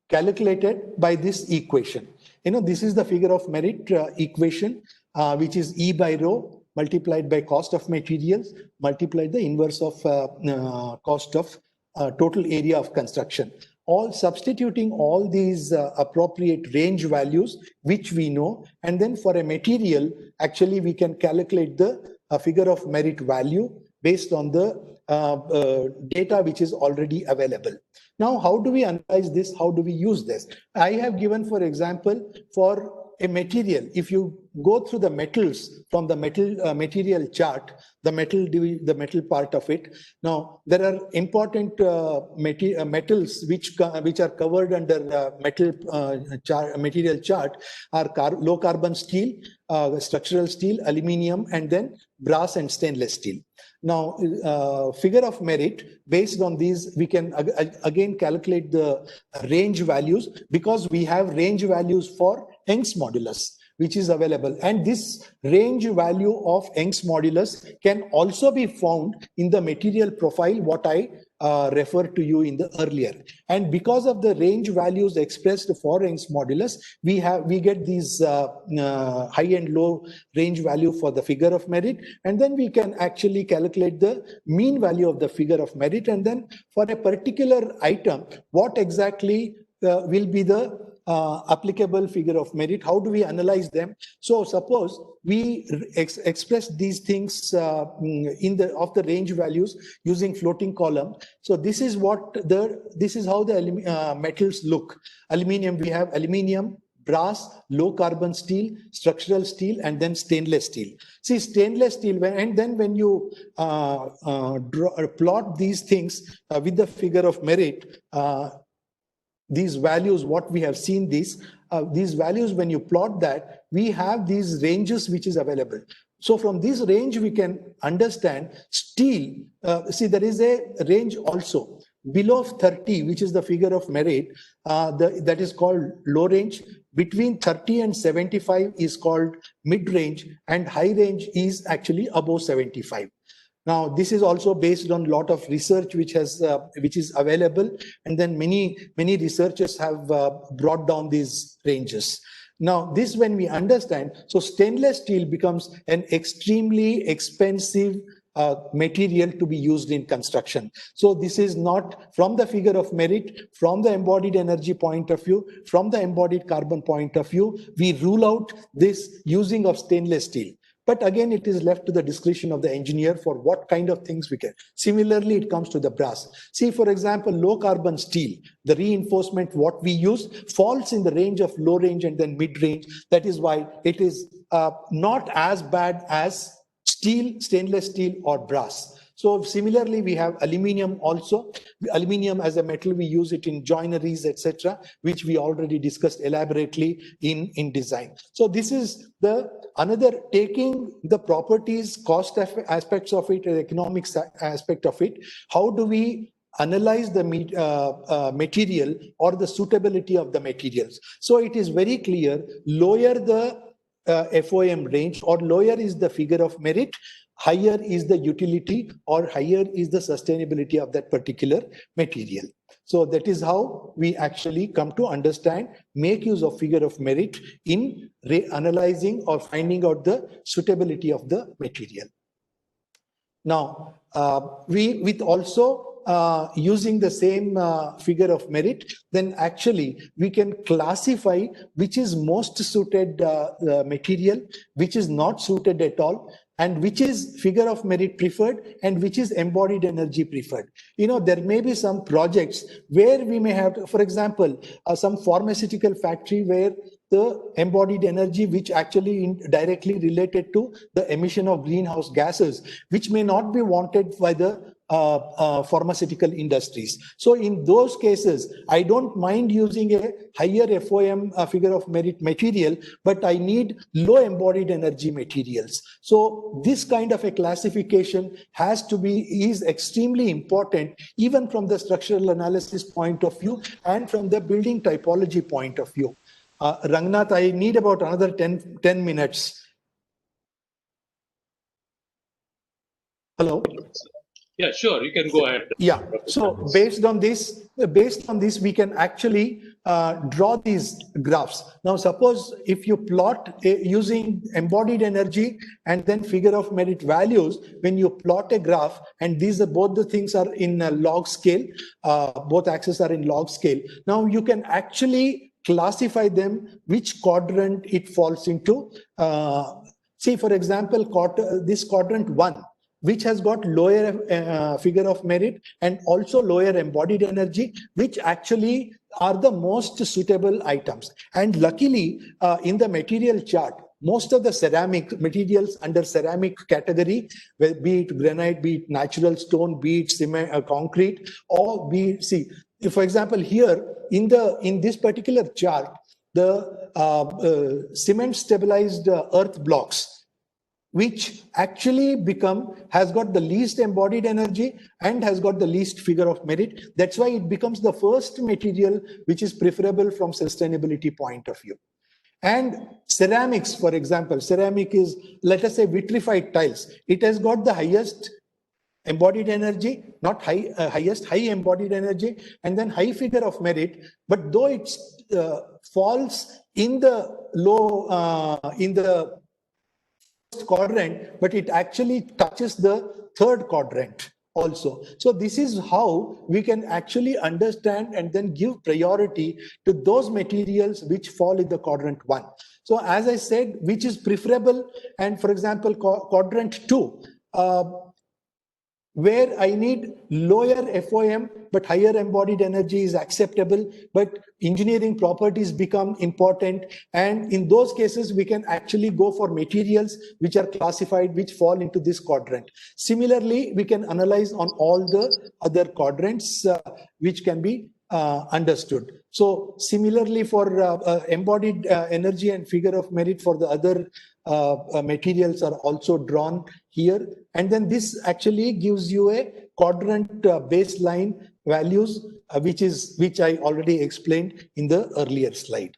S4: calculated by this equation. This is the figure of merit equation, which is E by rho multiplied by cost of materials multiplied the inverse of cost of total area of construction. All substituting all these appropriate range values, which we know, and then for a material, actually we can calculate the figure of merit value based on the data which is already available. Now, how do we analyze this? How do we use this? I have given, for example, for a material, if you go through the metals from the material chart, the metal part of it. Now, there are important metals which are covered under material chart are low carbon steel, structural steel, aluminium, and then brass and stainless steel. Now, figure of merit, based on these, we can again calculate the range values, because we have range values for Young's modulus, which is available. And this range value of Young's modulus can also be found in the material profile, what I referred to you in the earlier. And because of the range values expressed for Young's modulus, we get these high and low range value for the figure of merit. And then we can actually calculate the mean value of the figure of merit. And then for a particular item, what exactly will be the applicable figure of merit. How do we analyze them? So suppose we express these things in the of the range values using floating column. So this is how the metals look. Aluminium, we have aluminium, brass, low carbon steel, structural steel, and then stainless steel. See, stainless steel, and then when you plot these things with the figure of merit, these values, what we have seen, these values, when you plot that, we have these ranges which is available. So from this range, we can understand steel. See, there is a range also below 30, which is the figure of merit, that is called low range. Between 30 and 75 is called mid range, and high range is actually above 75. Now, this is also based on a lot of research which is available, and then many researchers have brought down these ranges. Now, this when we understand, so stainless steel becomes an extremely expensive material to be used in construction. So this is not from the figure of merit, from the embodied energy point of view, from the embodied carbon point of view, we rule out this using of stainless steel. But again, it is left to the discretion of the engineer for what kind of things we can. Similarly, it comes to the brass. See, for example, low carbon steel, the reinforcement what we use falls in the range of low range and then mid range. That is why it is not as bad as steel, stainless steel, or brass. So similarly, we have aluminium also. Aluminium as a metal, we use it in joineries, etc., which we already discussed elaborately in design. So this is another taking the properties, cost aspects of it, and economics aspect of it. How do we analyze the material or the suitability of the materials? So it is very clear, lower the FOM range or lower is the figure of merit, higher is the utility or higher is the sustainability of that particular material. So that is how we actually come to understand, make use of figure of merit in analyzing or finding out the suitability of the material. Now, with also using the same figure of merit, then actually we can classify which is most suited material, which is not suited at all, and which is figure of merit preferred and which is embodied energy preferred. You know, there may be some projects where we may have, for example, some pharmaceutical factory where the embodied energy, which actually directly related to the emission of greenhouse gases, which may not be wanted by the pharmaceutical industries. So in those cases, I don't mind using a higher FOM figure of merit material, but I need low embodied energy materials. So this kind of a classification is extremely important, even from the structural analysis point of view and from the building typology point of view. Rangnath, I need about another 10 minutes. Hello?
S2: Yeah, sure. You can go ahead.
S4: Yeah. So based on this, we can actually draw these graphs. Now, suppose if you plot using embodied energy and then figure of merit values, when you plot a graph, and these are both the things are in log scale, both axes are in log scale. Now you can actually classify them, which quadrant it falls into. See, for example, this quadrant 1, which has got lower figure of merit and also lower embodied energy, which actually are the most suitable items. And luckily, in the material chart, most of the ceramic materials under ceramic category, be it granite, be it natural stone, be it cement, concrete, or for example, here in this particular chart, the cement stabilized earth blocks, which actually has got the least embodied energy and has got the least figure of merit. That's why it becomes the first material which is preferable from sustainability point of view. And ceramics, for example, ceramic is, let us say, vitrified tiles. It has got the highest embodied energy, not highest, high embodied energy, and then high figure of merit. But though it falls in the in the quadrant, but it actually touches the third quadrant. also. So this is how we can actually understand and then give priority to those materials which fall in the quadrant 1. So as I said, which is preferable, and for example, quadrant 2, where I need lower FOM but higher embodied energy is acceptable, but engineering properties become important. And in those cases, we can actually go for materials which are classified, which fall into this quadrant. Similarly, we can analyze on all the other quadrants which can be understood. So similarly for embodied energy and figure of merit for the other materials are also drawn here. And then this actually gives you a quadrant baseline values, which I already explained in the earlier slide.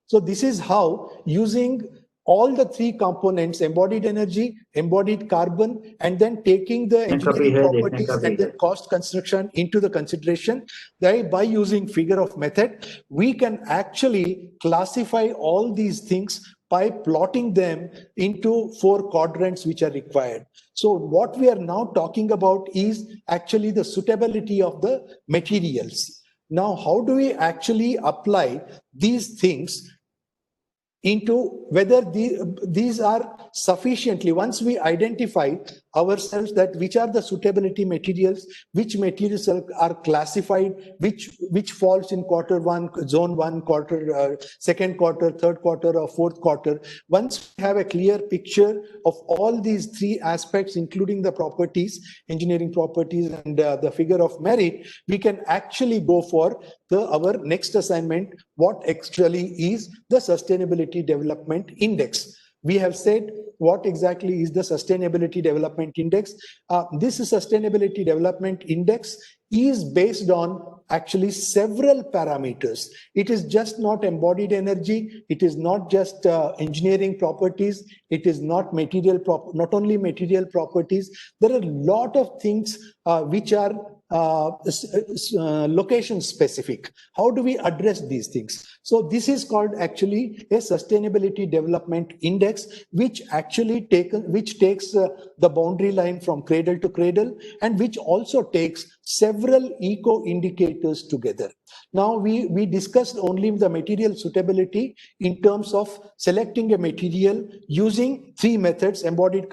S4: So this is how, using all the three components, embodied energy, embodied carbon, and then taking the engineering properties and then cost construction into the consideration, by using figure of method, we can actually classify all these things by plotting them into 4 quadrants which are required. So what we are now talking about is actually the suitability of the materials. Now, how do we actually apply these things into whether these are sufficiently, once we identify ourselves that which are the suitability materials, which materials are classified, which falls in quarter 1, zone 1, quarter, second quarter, third quarter, or fourth quarter. Once we have a clear picture of all these 3 aspects, including the properties, engineering properties, and the figure of merit, we can actually go for our next assignment, what actually is the Sustainability Development Index. We have said what exactly is the Sustainability Development Index. This Sustainability Development Index is based on actually several parameters. It is just not embodied energy. It is not just engineering properties. It is not not only material properties. There are a lot of things which are location specific. How do we address these things? So this is called actually a Sustainability Development Index, which actually takes the boundary line from cradle to cradle, and which also takes several eco indicators together. Now we discussed only the material suitability in terms of selecting a material using 3 methods: embodied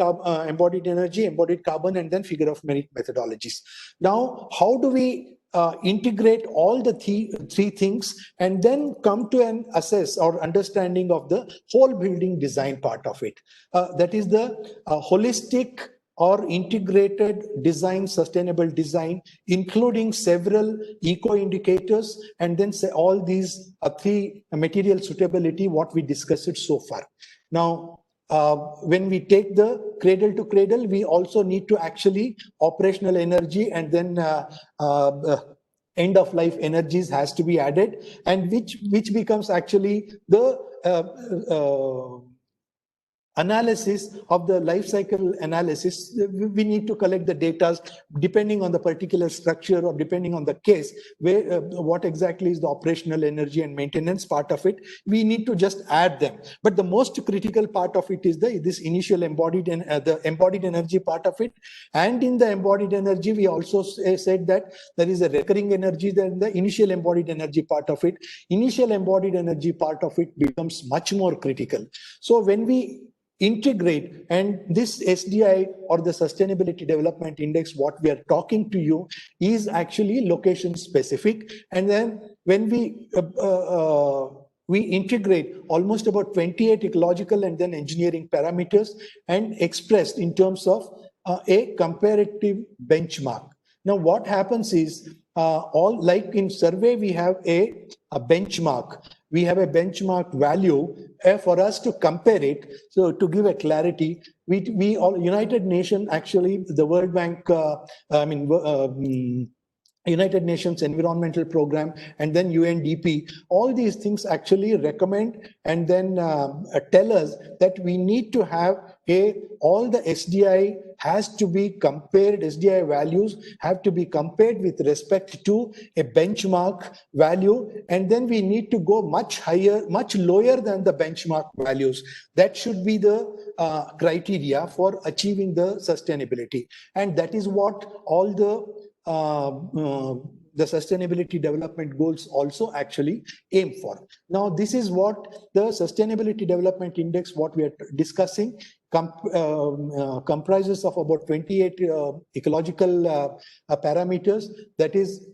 S4: energy, embodied carbon, and then figure of merit methodologies. Now, how do we integrate all the three things and then come to an assess or understanding of the whole building design part of it? That is the holistic or integrated design, sustainable design, including several eco indicators, and then say all these 3 material suitability, what we discussed so far. Now, when we take the cradle to cradle, we also need to actually operational energy, and then end of life energies has to be added, and which becomes actually the analysis of the life cycle analysis. We need to collect the data depending on the particular structure or depending on the case, where what exactly is the operational energy and maintenance part of it. We need to just add them. But the most critical part of it is this initial embodied and the embodied energy part of it. And in the embodied energy, we also said that there is a recurring energy, then the initial embodied energy part of it. Initial embodied energy part of it becomes much more critical. So when we integrate, and this SDI or the Sustainability Development Index, what we are talking to you is actually location specific. And then when we integrate almost about 28 ecological and then engineering parameters and expressed in terms of a comparative benchmark. Now what happens is, all like in survey, we have a benchmark. We have a benchmark value for us to compare it. So to give a clarity, we all United Nations, actually the World Bank, United Nations Environmental Program, and then UNDP, all these things actually recommend and then tell us that we need to have all the SDI has to be compared, SDI values have to be compared with respect to a benchmark value, and then we need to go much higher, much lower than the benchmark values. That should be the criteria for achieving the sustainability. And that is what all the sustainability development goals also actually aim for. Now, this is what the Sustainability Development Index, what we are discussing, comprises of about 28 ecological parameters that is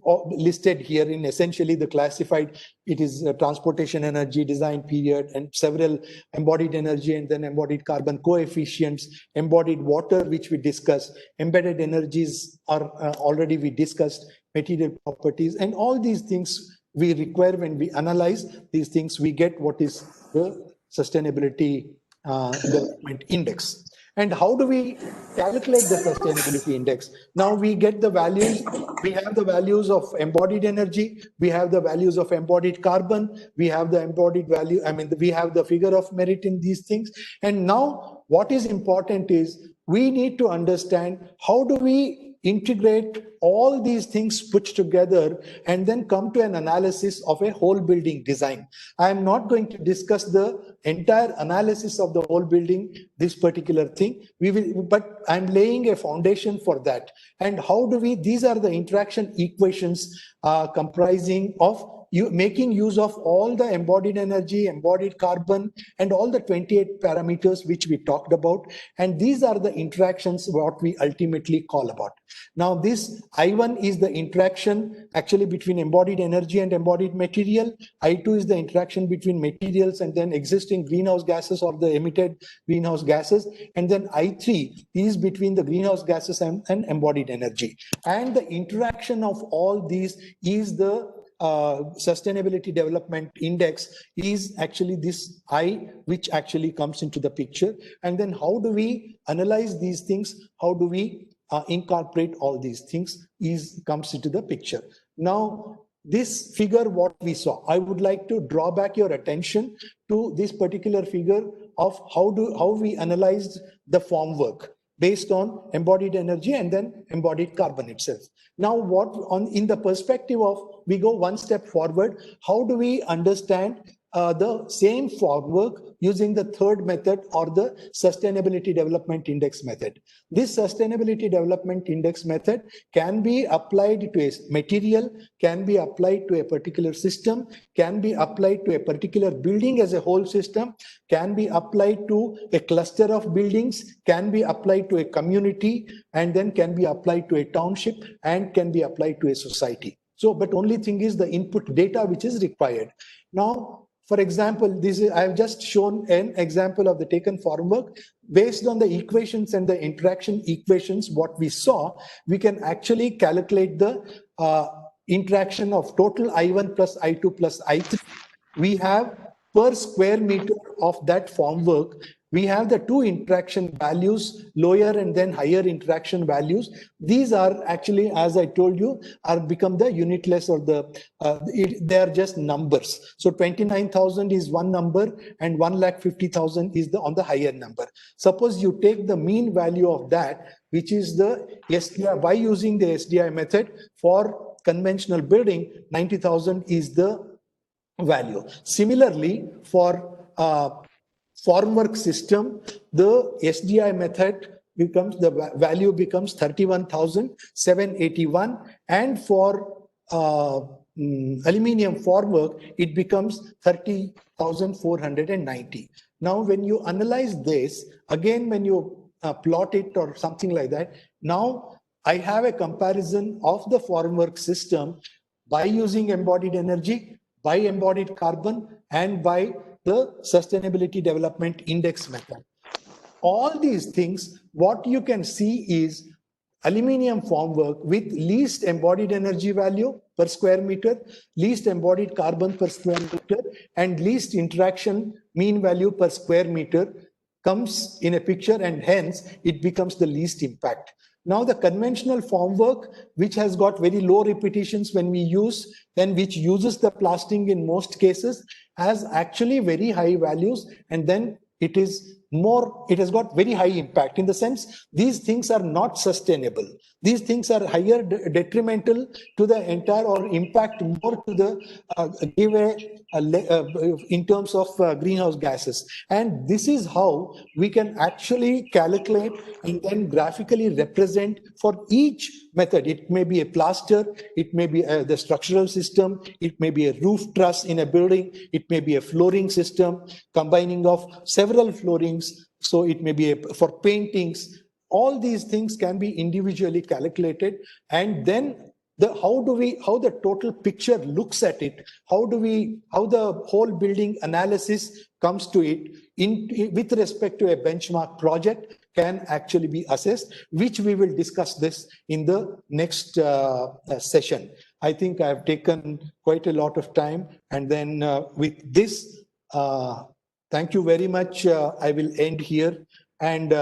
S4: listed here in essentially the classified. It is transportation energy, design period, and several embodied energy, and then embodied carbon coefficients, embodied water, which we discussed, embedded energies are already we discussed, material properties, and all these things we require. When we analyze these things, we get what is the Sustainability Development Index. And how do we calculate the Sustainability Index? Now we get the values. We have the values of embodied energy. We have the values of embodied carbon. We have the embodied value. We have the figure of merit in these things. And now what is important is we need to understand how do we integrate all these things put together and then come to an analysis of a whole building design. I am not going to discuss the entire analysis of the whole building, this particular thing. We will, but I'm laying a foundation for that. And how do we, these are the interaction equations comprising of making use of all the embodied energy, embodied carbon, and all the 28 parameters which we talked about. And these are the interactions what we ultimately call about. Now this I1 is the interaction actually between embodied energy and embodied material. I2 is the interaction between materials and then existing greenhouse gases or the emitted greenhouse gases. And then I3 is between the greenhouse gases and embodied energy. And the interaction of all these is the Sustainability Development Index is actually this I, which actually comes into the picture. And then how do we analyze these things? How do we incorporate all these things comes into the picture. Now, this figure, what we saw, I would like to draw back your attention to this particular figure of how we analyzed the formwork based on embodied energy and then embodied carbon itself. Now, in the perspective of, we go one step forward, how do we understand the same formwork using the third method or the Sustainability Development Index method? This Sustainability Development Index method can be applied to a material, can be applied to a particular system, can be applied to a particular building as a whole system, can be applied to a cluster of buildings, can be applied to a community, and then can be applied to a township, and can be applied to a society. So, but only thing is the input data which is required. Now, for example, I have just shown an example of the taken formwork. Based on the equations and the interaction equations, what we saw, we can actually calculate the interaction of total I1 plus I2 plus I3. We have per square meter of that formwork, we have the two interaction values, lower and then higher interaction values. These are actually, as I told you, are become the unitless or they are just numbers. So 29,000 is one number and 1,50,000 is on the higher number. Suppose you take the mean value of that, which is the SDI, by using the SDI method for conventional building, 90,000 is the value. Similarly, for formwork system, the SDI method becomes, the value becomes 31,781, and for aluminium formwork, it becomes 30,490. Now, when you analyze this, again, when you plot it or something like that, now I have a comparison of the formwork system by using embodied energy, by embodied carbon, and by the Sustainability Development Index method. All these things, what you can see is aluminium formwork with least embodied energy value per square meter, least embodied carbon per square meter, and least interaction mean value per square meter comes in a picture, and hence it becomes the least impact. Now, the conventional formwork, which has got very low repetitions when we use, then which uses the plastering in most cases, has actually very high values, and then it is it has got very high impact in the sense these things are not sustainable. These things are higher detrimental to the entire or impact more to the in terms of greenhouse gases. And this is how we can actually calculate and then graphically represent for each method. It may be a plaster, it may be the structural system, it may be a roof truss in a building, it may be a flooring system combining of several floorings. So it may be for paintings. All these things can be individually calculated, and then how the total picture looks at it, how the whole building analysis comes to it with respect to a benchmark project can actually be assessed, which we will discuss this in the next session. I think I have taken quite a lot of time, and then with this, thank you very much. I will end here, and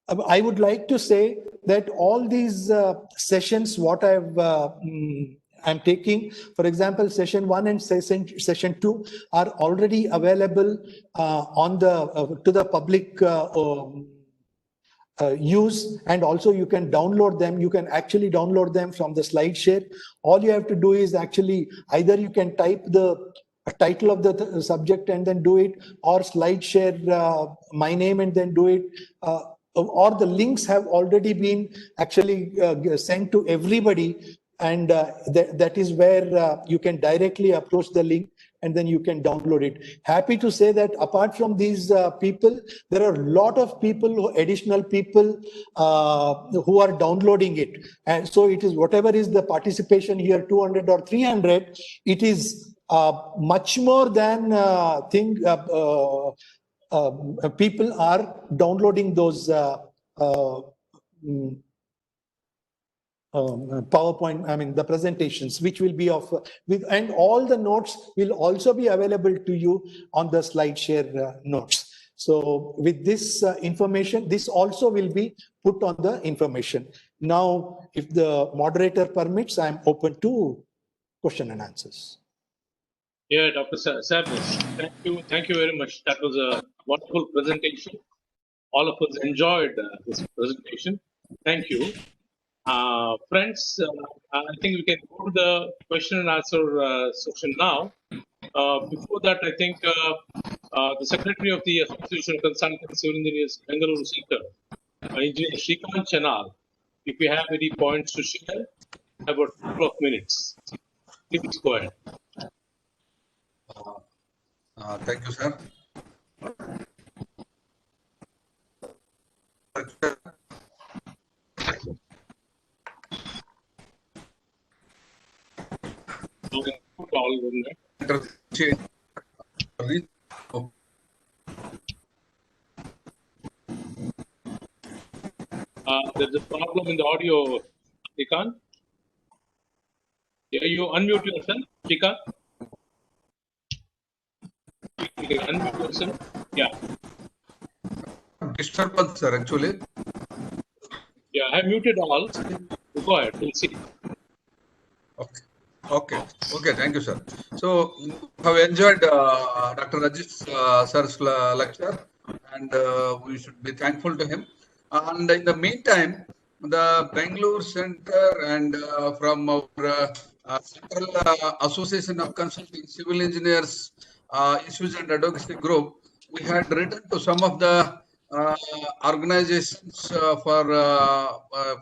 S4: I would like to say that all these sessions, what I'm taking, for example, session 1 and session 2 are already available on to the public use, and also you can download them. You can actually download them from the SlideShare. All you have to do is actually either you can type the title of the subject and then do it, or SlideShare my name and then do it. Or the links have already been actually sent to everybody, and that is where you can directly approach the link and then you can download it. Happy to say that apart from these people, there are a lot of people, additional people who are downloading it. And so it is whatever is the participation here, 200 or 300, it is much more than people are downloading those PowerPoint, the presentations, which will be and all the notes will also be available to you on the SlideShare notes. So with this information, this also will be put on the information. Now, if the moderator permits, I'm open to question and answers.
S2: Yeah, Dr. Savas, thank you very much. That was a wonderful presentation. All of us enjoyed this presentation. Thank you. Friends, I think we can go to the question and answer section now. Before that, I think the Secretary of the Association of Consultant Civil Engineers, Bengaluru Center, Engineer Shrikant Chanal, if you have any points to share, about a couple of minutes. Please go ahead.
S6: Thank you, sir.
S2: There's a problem in the audio, Shrikant. Yeah, you unmute yourself, Shrikant. You can unmute yourself. Yeah.
S6: Disturbance, sir, actually.
S2: Yeah, I muted all. Go ahead, we'll see.
S6: Okay, thank you, sir. So, have enjoyed Dr. Rajesh sir's lecture, and we should be thankful to him. And in the meantime, the Bangalore Center and from our Central Association of Consulting Civil Engineers Issues and Advocacy Group, we had written to some of the organizations for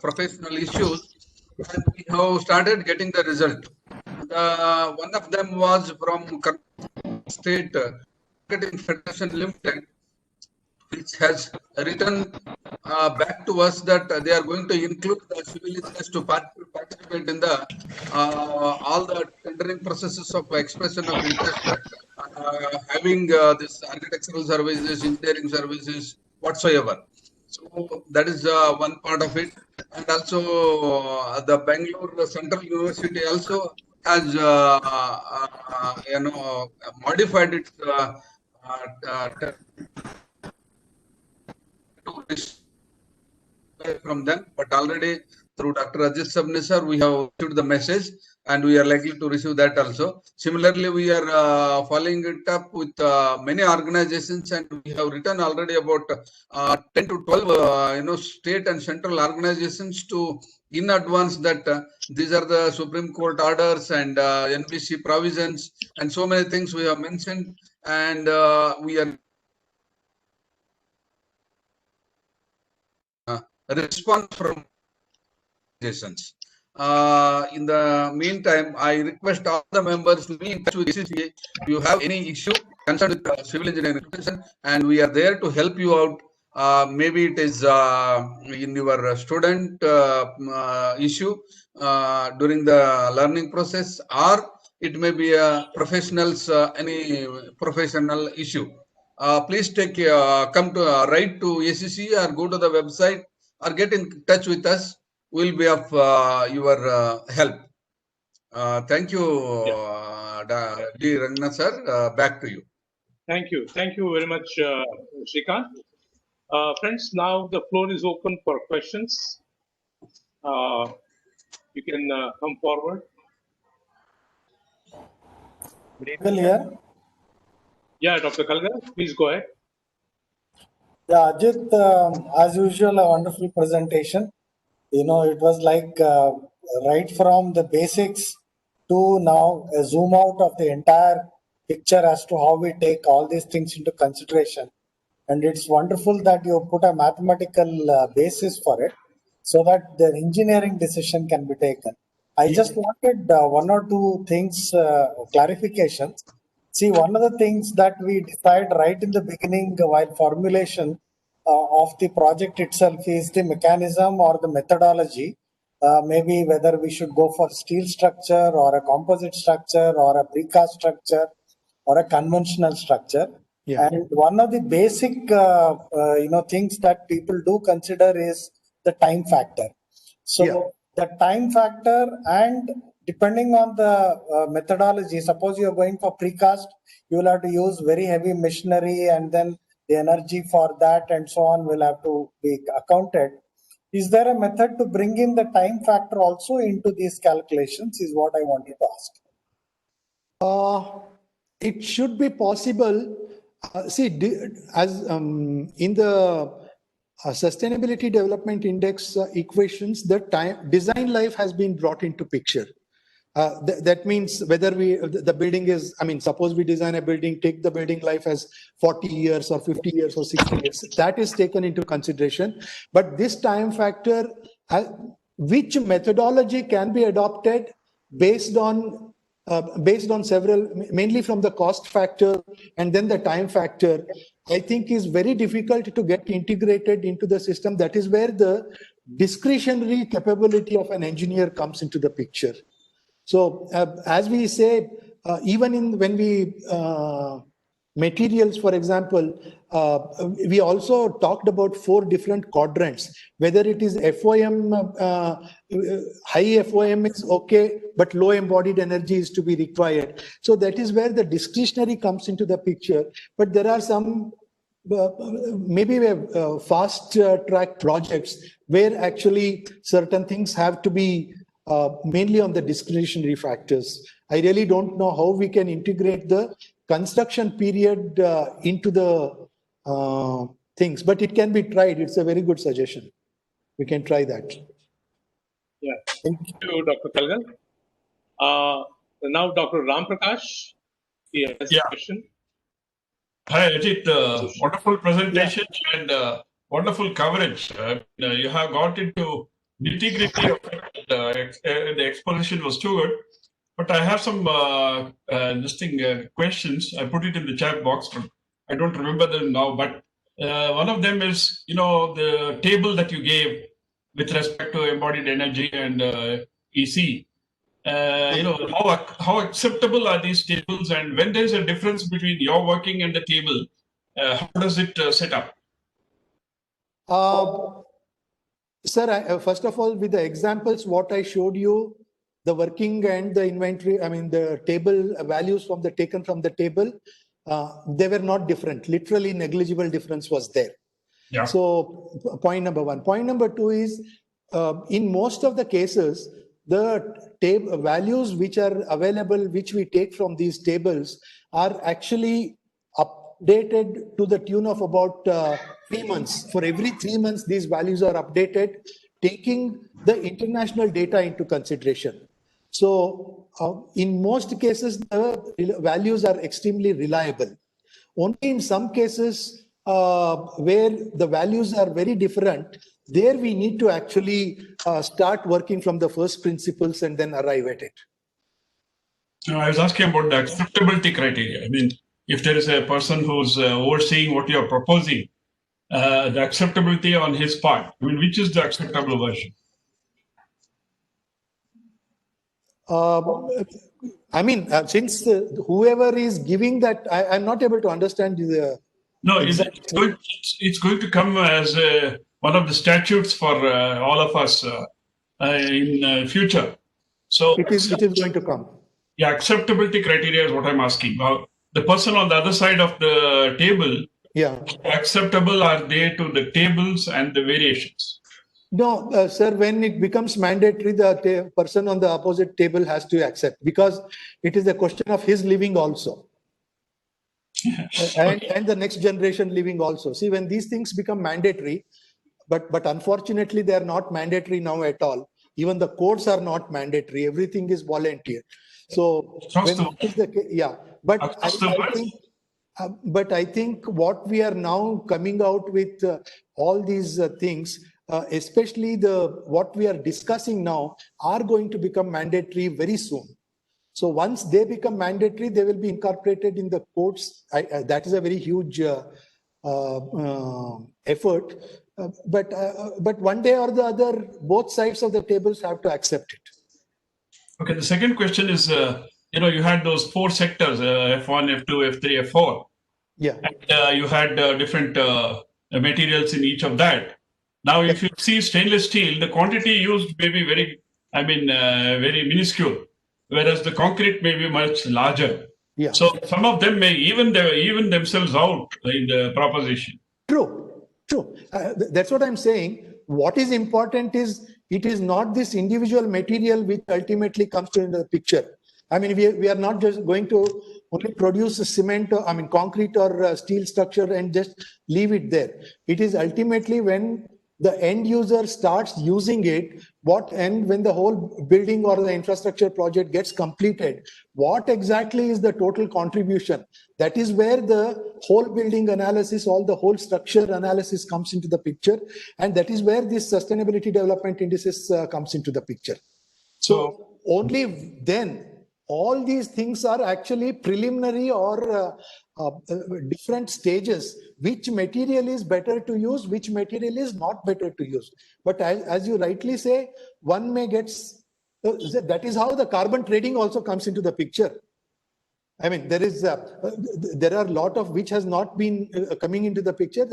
S6: professional issues, and we have started getting the result. One of them was from State Marketing Federation Limited, which has written back to us that they are going to include the civil engineers to participate in the all the tendering processes of expression of interest, having this architectural services, engineering services, whatsoever. So that is one part of it, and also the Bangalore Central University also has modified its from them, but already through Dr. Ajit Sabnis sir, we have received the message and we are likely to receive that also. Similarly, we are following it up with many organizations, and we have written already about 10 to 12 state and central organizations to in advance that these are the Supreme Court orders and NBC provisions and so many things we have mentioned, and we are response from organizations. In the meantime, I request all the members to be in touch with CCA if you have any issue concerned with civil engineering education, and we are there to help you out. Maybe it is in your student issue during the learning process, or it may be a professionals any professional issue. Please come to write to ACC or go to the website or get in touch with us. Will be of your help. Thank you, D. Rangnath sir. Back to you.
S2: Thank you. Thank you very much, Shrikant. Friends, now the floor is open for questions. You can come forward.
S1: Well, here.
S2: Yeah, Dr. Kalgar, please go ahead.
S1: Yeah, Ajit, as usual, a wonderful presentation. You know, it was like right from the basics to now a zoom out of the entire picture as to how we take all these things into consideration. And it's wonderful that you put a mathematical basis for it so that the engineering decision can be taken. I just wanted one or two things, clarifications. See, one of the things that we decide right in the beginning while formulation of the project itself is the mechanism or the methodology. Maybe whether we should go for steel structure or a composite structure or a precast structure or a conventional structure.
S4: Yeah.
S1: And one of the basic things that people do consider is the time factor. So
S4: Yeah.
S1: the time factor, and depending on the methodology, suppose you're going for precast, you will have to use very heavy machinery, and then the energy for that and so on will have to be accounted. Is there a method to bring in the time factor also into these calculations is what I wanted to ask.
S4: It should be possible. See, as in the Sustainability Development Index equations, the design life has been brought into picture. That means whether the building is, I mean, suppose we design a building, take the building life as 40 years or 50 years or 60 years, that is taken into consideration. But this time factor, which methodology can be adopted based on several, mainly from the cost factor and then the time factor, I think is very difficult to get integrated into the system. That is where the discretionary capability of an engineer comes into the picture. So as we say, even when we materials, for example, we also talked about 4 different quadrants, whether it is FOM, high FOM is okay, but low embodied energy is to be required. So that is where the discretionary comes into the picture. But there are some maybe fast track projects where actually certain things have to be mainly on the discretionary factors. I really don't know how we can integrate the construction period into the things, but it can be tried. It's a very good suggestion. We can try that.
S2: Yeah, thank you, Dr. Kalgar. Now, Dr. Ram Prakash, he has a question.
S7: Hi, Ajit. Wonderful presentation and wonderful coverage. You have got into nitty-gritty of it. The exposition was too good. But I have some questions. I put it in the chat box, but I don't remember them now. But one of them is, the table that you gave with respect to embodied energy and EC. How acceptable are these tables, and when there's a difference between your working and the table, how does it set up?
S4: Sir, first of all, with the examples, what I showed you, the working and the inventory, I mean, the table values taken from the table, they were not different. Literally negligible difference was there. Yeah. So point number 1. Point number 2 is in most of the cases, the values which are available, which we take from these tables, are actually updated to the tune of about 3 months. For every 3 months, these values are updated, taking the international data into consideration. So in most cases, the values are extremely reliable. Only in some cases where the values are very different, there we need to actually start working from the first principles and then arrive at it.
S7: No, I was asking about the acceptability criteria. I mean, if there is a person who's overseeing what you're proposing, the acceptability on his part, I mean, which is the acceptable version?
S4: I mean, since whoever is giving that, I'm not able to understand the.
S7: No,
S4: exact
S7: it's going to come as one of the statutes for all of us in future. So
S4: it is going to come.
S7: Yeah, acceptability criteria is what I'm asking. Now, the person on the other side of the table,
S4: Yeah.
S7: acceptable are they to the tables and the variations?
S4: No, sir, when it becomes mandatory, the person on the opposite table has to accept, because it is a question of his living also. and the next generation living also. See, when these things become mandatory, but unfortunately, they are not mandatory now at all. Even the codes are not mandatory. Everything is volunteer. So, but I think what we are now coming out with all these things, especially what we are discussing now, are going to become mandatory very soon. So once they become mandatory, they will be incorporated in the codes. That is a very huge effort. But one day or the other, both sides of the tables have to accept it.
S7: Okay, the second question is, you had those 4 sectors, F1, F2, F3, F4.
S4: Yeah.
S7: And you had different materials in each of that. Now, if you see stainless steel, the quantity used may be very minuscule, whereas the concrete may be much larger.
S4: Yeah.
S7: So some of them may even themselves out in the proposition.
S4: True. That's what I'm saying. What is important is it is not this individual material which ultimately comes into the picture. I mean, we are not just going to only produce a cement, concrete or steel structure and just leave it there. It is ultimately when the end user starts using it, when the whole building or the infrastructure project gets completed, what exactly is the total contribution? That is where the whole building analysis, the whole structure analysis comes into the picture. And that is where this sustainability development indices comes into the picture. So only then all these things are actually preliminary or different stages. Which material is better to use, which material is not better to use. But as you rightly say, one may get, that is how the carbon trading also comes into the picture. I mean, there are a lot of which has not been coming into the picture,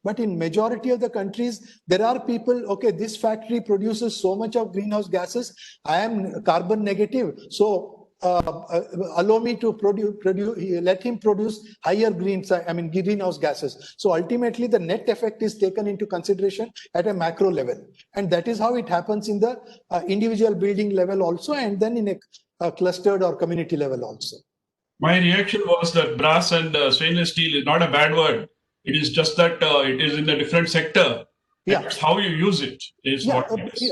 S4: but in majority of the countries, there are people, okay, this factory produces so much of greenhouse gases, I am carbon negative. So allow me to let him produce higher greenhouse gases. So ultimately, the net effect is taken into consideration at a macro level. And that is how it happens in the individual building level also, and then in a clustered or community level also.
S7: My reaction was that brass and stainless steel is not a bad word. It is just that it is in a different sector.
S4: Yeah.
S7: That's how you use it is what matters.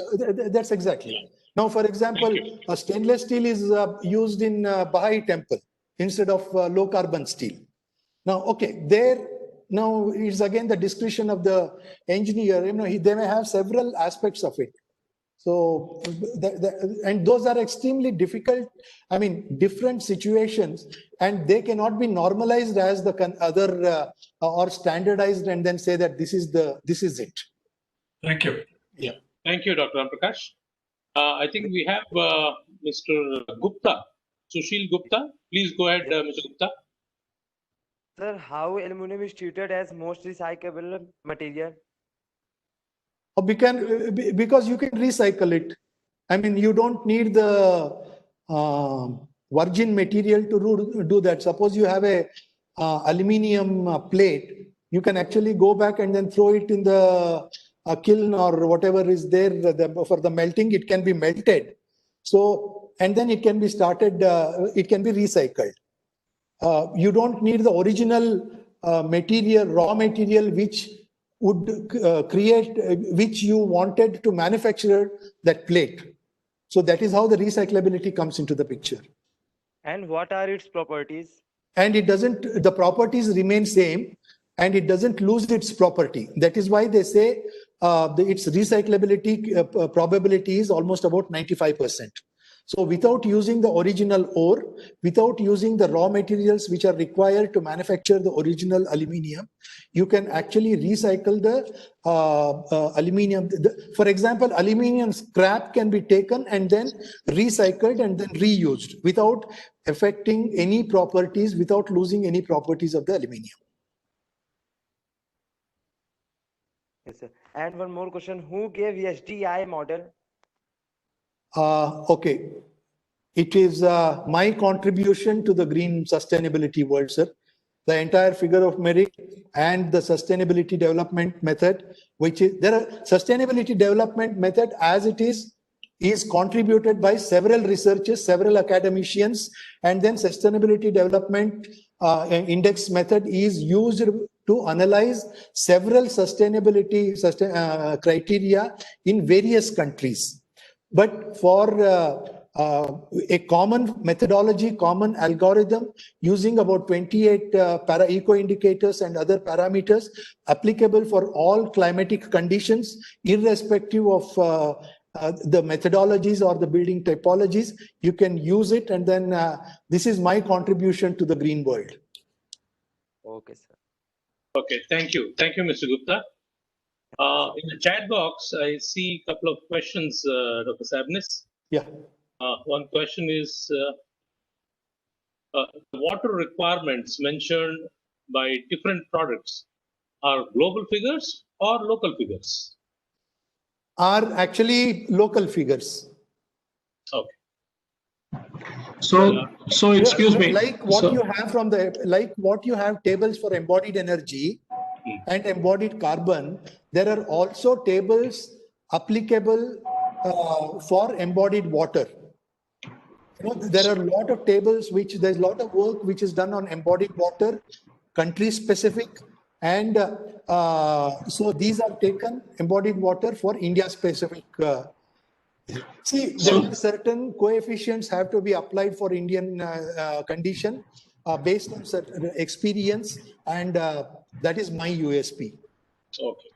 S4: That's exactly. Now, for example, stainless steel is used in Baha'i temple instead of low carbon steel. Now, okay, now it's again the discretion of the engineer. They may have several aspects of it. So, and those are extremely difficult. I mean, different situations, and they cannot be normalized as the other or standardized and then say that this is it.
S7: Thank you.
S4: Yeah.
S2: Thank you, Dr. Ramprakash. I think we have Mr. Gupta, Sushil Gupta. Please go ahead, Mr. Gupta.
S8: Sir, how aluminum is treated as most recyclable material?
S4: Because you can recycle it. I mean, you don't need the virgin material to do that. Suppose you have a aluminium plate, you can actually go back and then throw it in the kiln or whatever is there for the melting, it can be melted. So, and then it can be started, it can be recycled. You don't need the original material, raw material, which would create, which you wanted to manufacture that plate. So that is how the recyclability comes into the picture.
S8: And what are its properties?
S4: And it doesn't, the properties remain same, and it doesn't lose its property. That is why they say its recyclability probability is almost about 95%. So without using the original ore, without using the raw materials which are required to manufacture the original aluminium, you can actually recycle the aluminium. For example, aluminium scrap can be taken and then recycled and then reused without affecting any properties, without losing any properties of the aluminium.
S8: Yes, sir. And one more question: who gave SDI model?
S4: Okay. It is my contribution to the green sustainability world, sir. The entire figure of merit and the sustainability development method, which is there are sustainability development method as it is contributed by several researchers, several academicians, and then sustainability development index method is used to analyze several sustainability criteria in various countries. But for a common methodology, common algorithm using about 28 eco indicators and other parameters applicable for all climatic conditions, irrespective of the methodologies or the building typologies, you can use it. And then this is my contribution to the green world.
S8: Okay, sir.
S2: Okay, thank you. Thank you, Mr. Gupta. In the chat box, I see a couple of questions, Dr. Sabnis.
S4: Yeah.
S2: One question is, water requirements mentioned by different products are global figures or local figures?
S4: Are actually local figures.
S2: Okay.
S7: So excuse me.
S4: Like what you have from what you have tables for embodied energy and embodied carbon, there are also tables applicable for embodied water. You know, there are a lot of tables which there's a lot of work which is done on embodied water, country specific, and so these are taken embodied water for India specific. See, there are certain coefficients have to be applied for Indian condition based on certain experience, and that is my USP.
S2: Okay.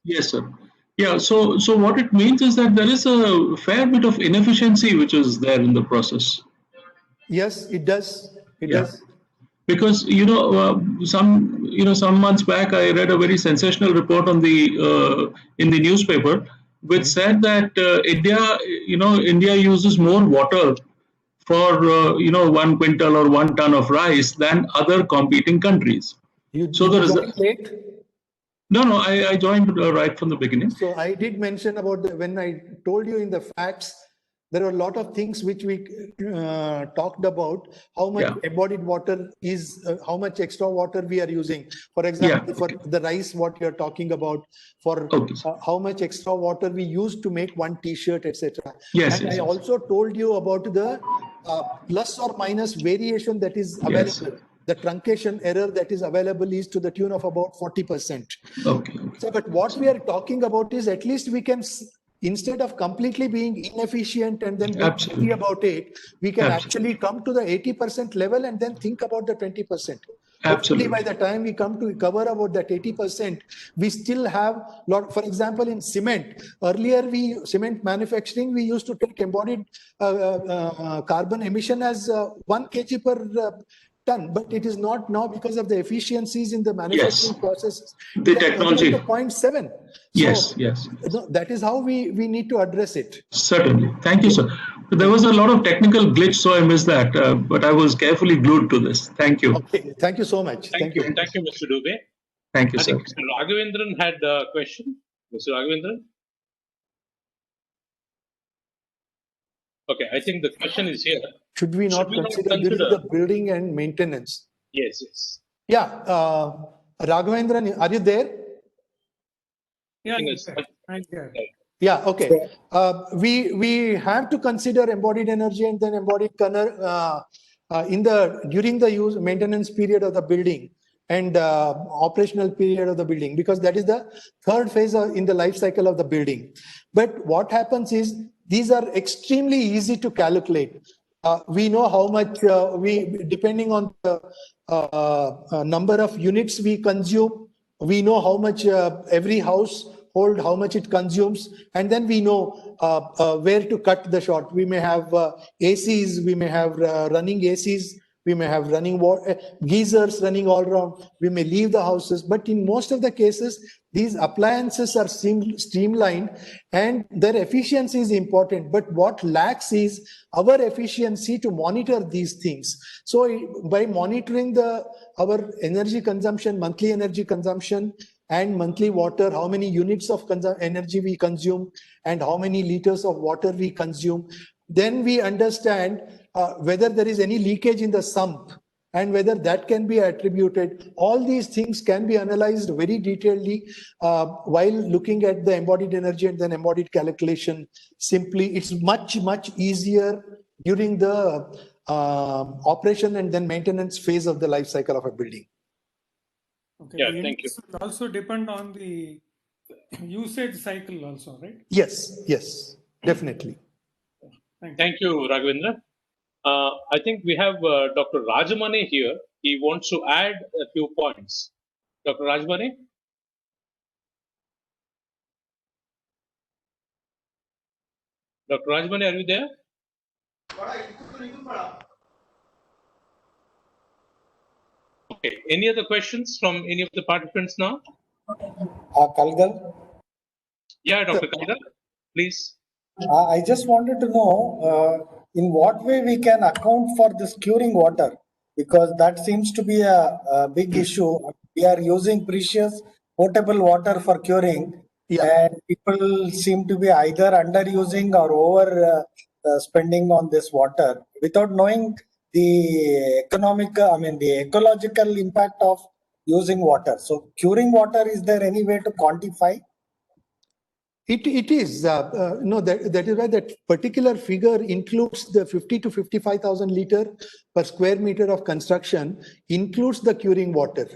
S7: Yes, sir. Yeah, so what it means is that there is a fair bit of inefficiency which is there in the process.
S4: Yes, it does. It does.
S7: Because some months back I read a very sensational report on the in the newspaper, which said that India uses more water for 1 quintal or 1 ton of rice than other competing countries.
S4: So there is late.
S7: No, I joined right from the beginning.
S4: So I did mention about when I told you in the facts, there are a lot of things which we talked about, how much embodied water is, how much extra water we are using. For example, for the rice, what you're talking about, for how much extra water we use to make one t-shirt, etc. And I also told you about the plus or minus variation that is available. Yes. The truncation error that is available is to the tune of about 40%.
S7: Okay.
S4: So, but what we are talking about is at least we can, instead of completely being inefficient and then be about it, we can actually come to the 80% level and then think about the 20%. Hopefully, by the time we come to cover about that 80%, we still have lot. For example, in cement, earlier cement manufacturing, we used to take embodied carbon emission as 1 kg per ton, but it is not now because of the efficiencies in the manufacturing processes.
S7: The technology.
S4: 0.7.
S7: Yes.
S4: That is how we need to address it.
S7: Certainly. Thank you, sir. There was a lot of technical glitch, so I missed that, but I was carefully glued to this. Thank you.
S4: Okay. Thank you so much.
S2: Thank you. Thank you, Mr. Dubey.
S7: Thank you, sir.
S2: I think Mr. Raghavendran had a question. Mr. Raghavendran? Okay, I think the question is here.
S4: Should we not consider the building and maintenance?
S2: Yes.
S4: Yeah. Raghavendran, are you there?
S9: Yeah,
S2: Yes.
S9: I'm here.
S4: Yeah, okay. We have to consider embodied energy and then embodied during the maintenance period of the building and operational period of the building, because that is the third phase in the life cycle of the building. But what happens is these are extremely easy to calculate. We know how much depending on the number of units we consume, we know how much every household, how much it consumes, and then we know where to cut the short. We may have ACs, we may have running ACs, we may have running water, geysers running all around. We may leave the houses, but in most of the cases, these appliances are streamlined and their efficiency is important. But what lacks is our efficiency to monitor these things. So by monitoring our energy consumption, monthly energy consumption and monthly water, how many units of energy we consume and how many liters of water we consume, then we understand whether there is any leakage in the sump and whether that can be attributed. All these things can be analyzed very detailedly while looking at the embodied energy and then embodied calculation. Simply, it's much easier during the operation and then maintenance phase of the life cycle of a building.
S9: Okay.
S2: Yeah,
S9: the
S2: thank you.
S9: index will also depend on the usage cycle also, right?
S4: Yes, definitely.
S2: Thank you, Raghavendra. I think we have Dr. Rajamani here. He wants to add a few points. Dr. Rajamani? Dr. Rajamani, are you there? Okay. Any other questions from any of the participants now?
S1: Kalgal,
S2: Yeah, Dr. Kalga, please.
S1: I just wanted to know in what way we can account for this curing water, because that seems to be a big issue. We are using precious potable water for curing, and people seem to be either underusing or over spending on this water without knowing the the ecological impact of using water. So curing water, is there any way to quantify?
S4: It is no, that is why that particular figure includes the 50 to 55,000 liter per square meter of construction, includes the curing water,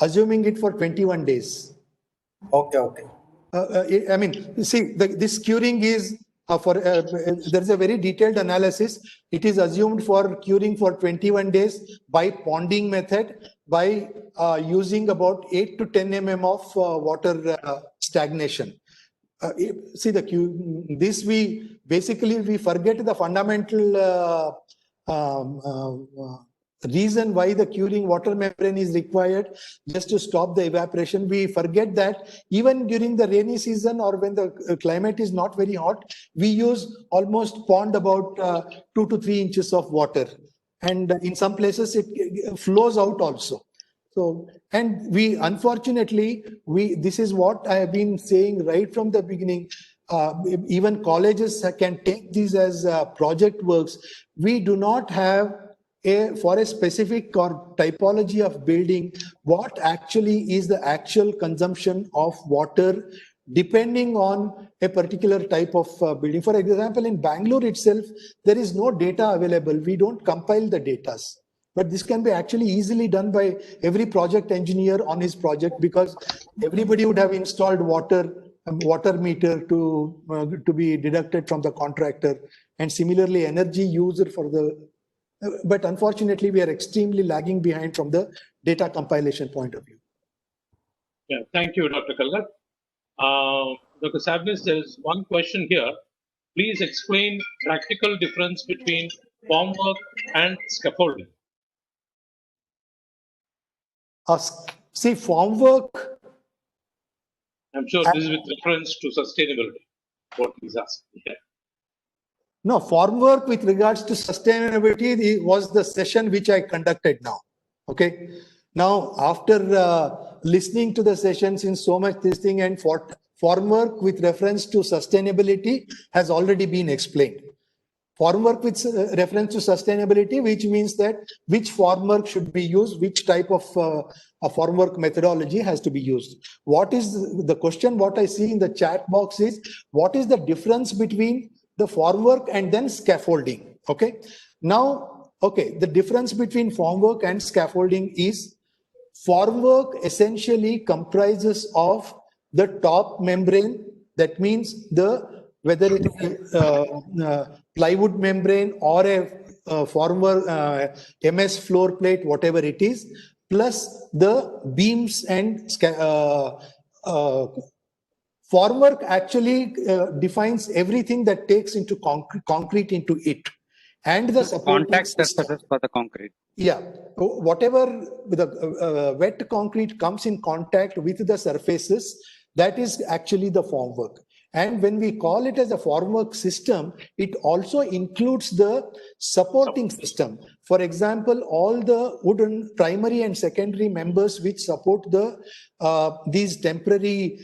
S4: assuming it for 21 days.
S1: Okay.
S4: I mean, see, this curing is there's a very detailed analysis. It is assumed for curing for 21 days by ponding method, by using about 8 to 10 mm of water stagnation. See we forget the fundamental reason why the curing water membrane is required, just to stop the evaporation. We forget that even during the rainy season or when the climate is not very hot, we use almost pond about 2 to 3 inches of water, and in some places it flows out also. So, and we unfortunately, this is what I have been saying right from the beginning. Even colleges can take these as project works. We do not have for a specific or typology of building what actually is the actual consumption of water depending on a particular type of building. For example, in Bangalore itself, there is no data available. We don't compile the data. But this can be actually easily done by every project engineer on his project, because everybody would have installed water meter to be deducted from the contractor, and similarly energy used for the. But unfortunately, we are extremely lagging behind from the data compilation point of view.
S2: Yeah, thank you, Dr. Kalga. Dr. Sabnis, there is one question here. Please explain practical difference between formwork and scaffolding.
S4: See, formwork.
S2: I'm sure this is with reference to sustainability. What he's asking. Yeah.
S4: No, formwork with regards to sustainability was the session which I conducted now. Okay. Now, after listening to the sessions in so much this thing, and formwork with reference to sustainability has already been explained. Formwork with reference to sustainability, which means that which formwork should be used, which type of a formwork methodology has to be used. What is the question? What I see in the chat box is, what is the difference between the formwork and then scaffolding? Okay. Now, okay, the difference between formwork and scaffolding is formwork essentially comprises of the top membrane. That means whether it is plywood membrane or a former MS floor plate, whatever it is, plus the beams and formwork actually defines everything that takes into concrete into it, and the supporting
S5: Contact
S4: system.
S5: surfaces for the concrete.
S4: Yeah, whatever the wet concrete comes in contact with the surfaces, that is actually the formwork. And when we call it as a formwork system, it also includes the supporting system. For example, all the wooden primary and secondary members which support these temporary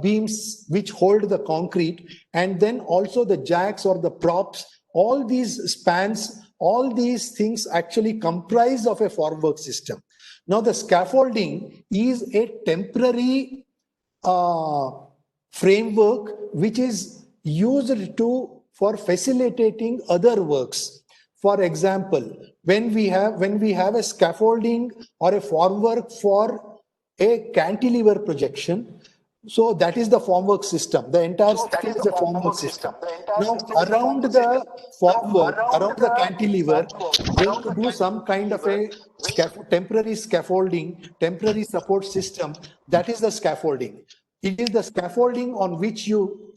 S4: beams which hold the concrete, and then also the jacks or the props, all these spans, all these things actually comprise of a formwork system. Now, the scaffolding is a temporary framework which is used for facilitating other works. For example, when we have a scaffolding or a formwork for a cantilever projection, so that is the formwork system. The entire system is a formwork system. Now, around the formwork, around the cantilever, we have to do some kind of a temporary scaffolding, temporary support system. That is the scaffolding. It is the scaffolding on which you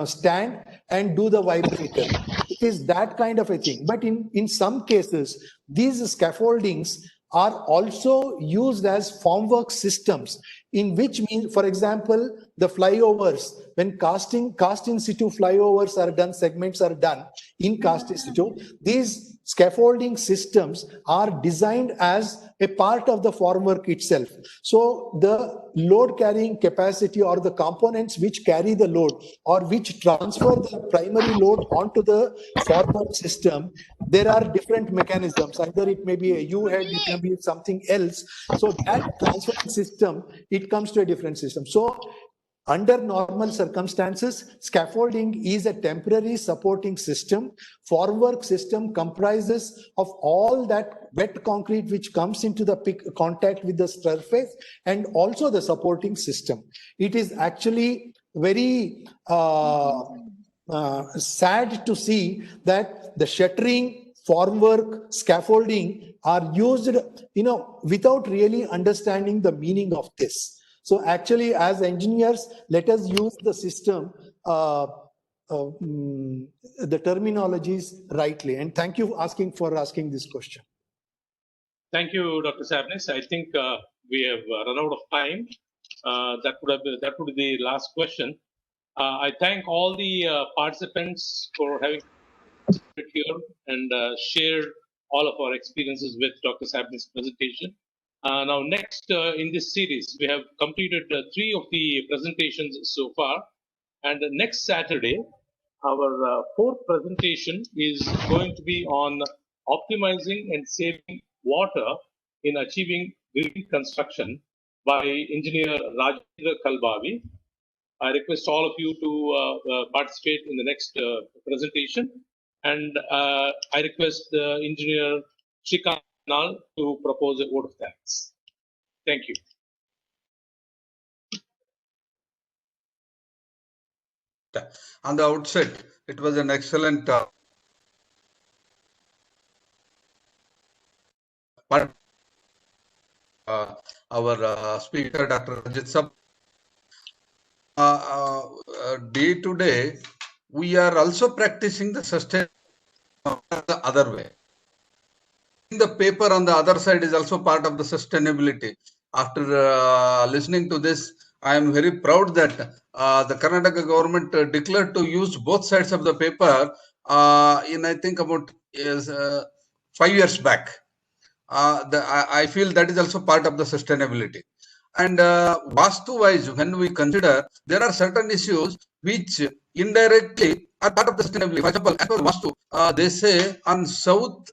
S4: stand and do the vibrator. It is that kind of a thing. But in some cases, these scaffoldings are also used as formwork systems, in which means, for example, the flyovers, when cast in situ flyovers are done, segments are done in cast in situ, these scaffolding systems are designed as a part of the formwork itself. So the load carrying capacity or the components which carry the load or which transfer the primary load onto the formwork system, there are different mechanisms. Either it may be a U-head, it may be something else. So that transferring system, it comes to a different system. So under normal circumstances, scaffolding is a temporary supporting system. Formwork system comprises of all that wet concrete which comes into the contact with the surface and also the supporting system. It is actually very sad to see that the shuttering, formwork, scaffolding are used, without really understanding the meaning of this. So actually, as engineers, let us use the system, the terminologies rightly. And thank you for asking this question.
S2: Thank you, Dr. Sabnis. I think we have run out of time. That would be the last question. I thank all the participants for having participated here and shared all of our experiences with Dr. Sabnis' presentation. Now, next in this series, we have completed 3 of the presentations so far. And next Saturday, our 4th presentation is going to be on optimizing and saving water in achieving building construction by engineer Rajendra Kalbavi. I request all of you to participate in the next presentation. And I request engineer Shrikant to propose a vote of thanks. Thank you.
S6: On the outset, it was an excellent our speaker, Dr. Rajit Sab. Day to day, we are also practicing the sustainability the other way. The paper on the other side is also part of the sustainability. After listening to this, I am very proud that the Karnataka government declared to use both sides of the paper in, I think, about 5 years back. I feel that is also part of the sustainability. And Vastu wise, when we consider, there are certain issues which indirectly are part of the sustainability. For example, as per Vastu, they say on south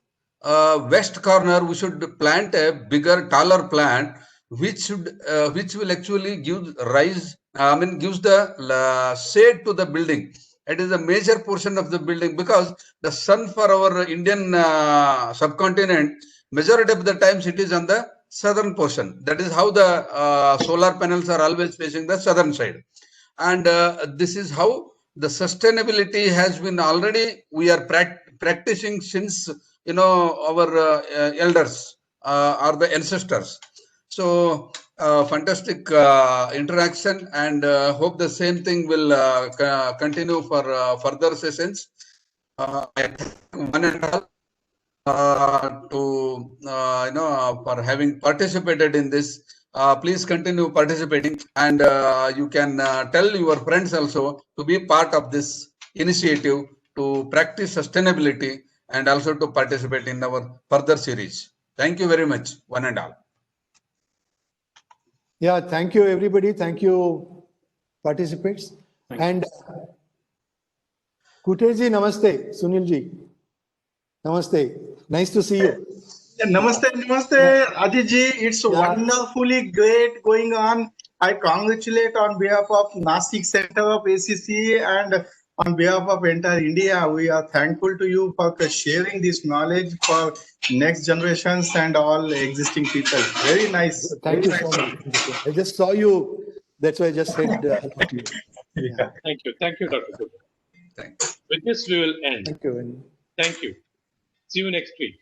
S6: west corner we should plant a bigger, taller plant, which will actually give rise. Gives the shade to the building. It is a major portion of the building because the sun for our Indian subcontinent, majority of the times it is on the southern portion. That is how the solar panels are always facing the southern side. And this is how the sustainability has been already, we are practicing since, our elders or the ancestors. So fantastic interaction, and hope the same thing will continue for further sessions. I thank one and all for having participated in this. Please continue participating, and you can tell your friends also to be part of this initiative to practice sustainability and also to participate in our further series. Thank you very much, one and all.
S4: Yeah, thank you, everybody. Thank you, participants. And Kuteji, namaste. Sunilji, namaste. Nice to see you.
S10: Namaste, namaste, Aditji. It's wonderfully great going on. I congratulate on behalf of Nashik Center of ACC and on behalf of entire India. We are thankful to you for sharing this knowledge for next generations and all existing people. Very nice.
S4: Thank you so much. I just saw you. That's why I just said hello to you.
S2: Yeah. Thank you, Dr. Subbu.
S6: Thank you.
S2: With this, we will end.
S4: Thank you.
S2: Thank you. See you next week.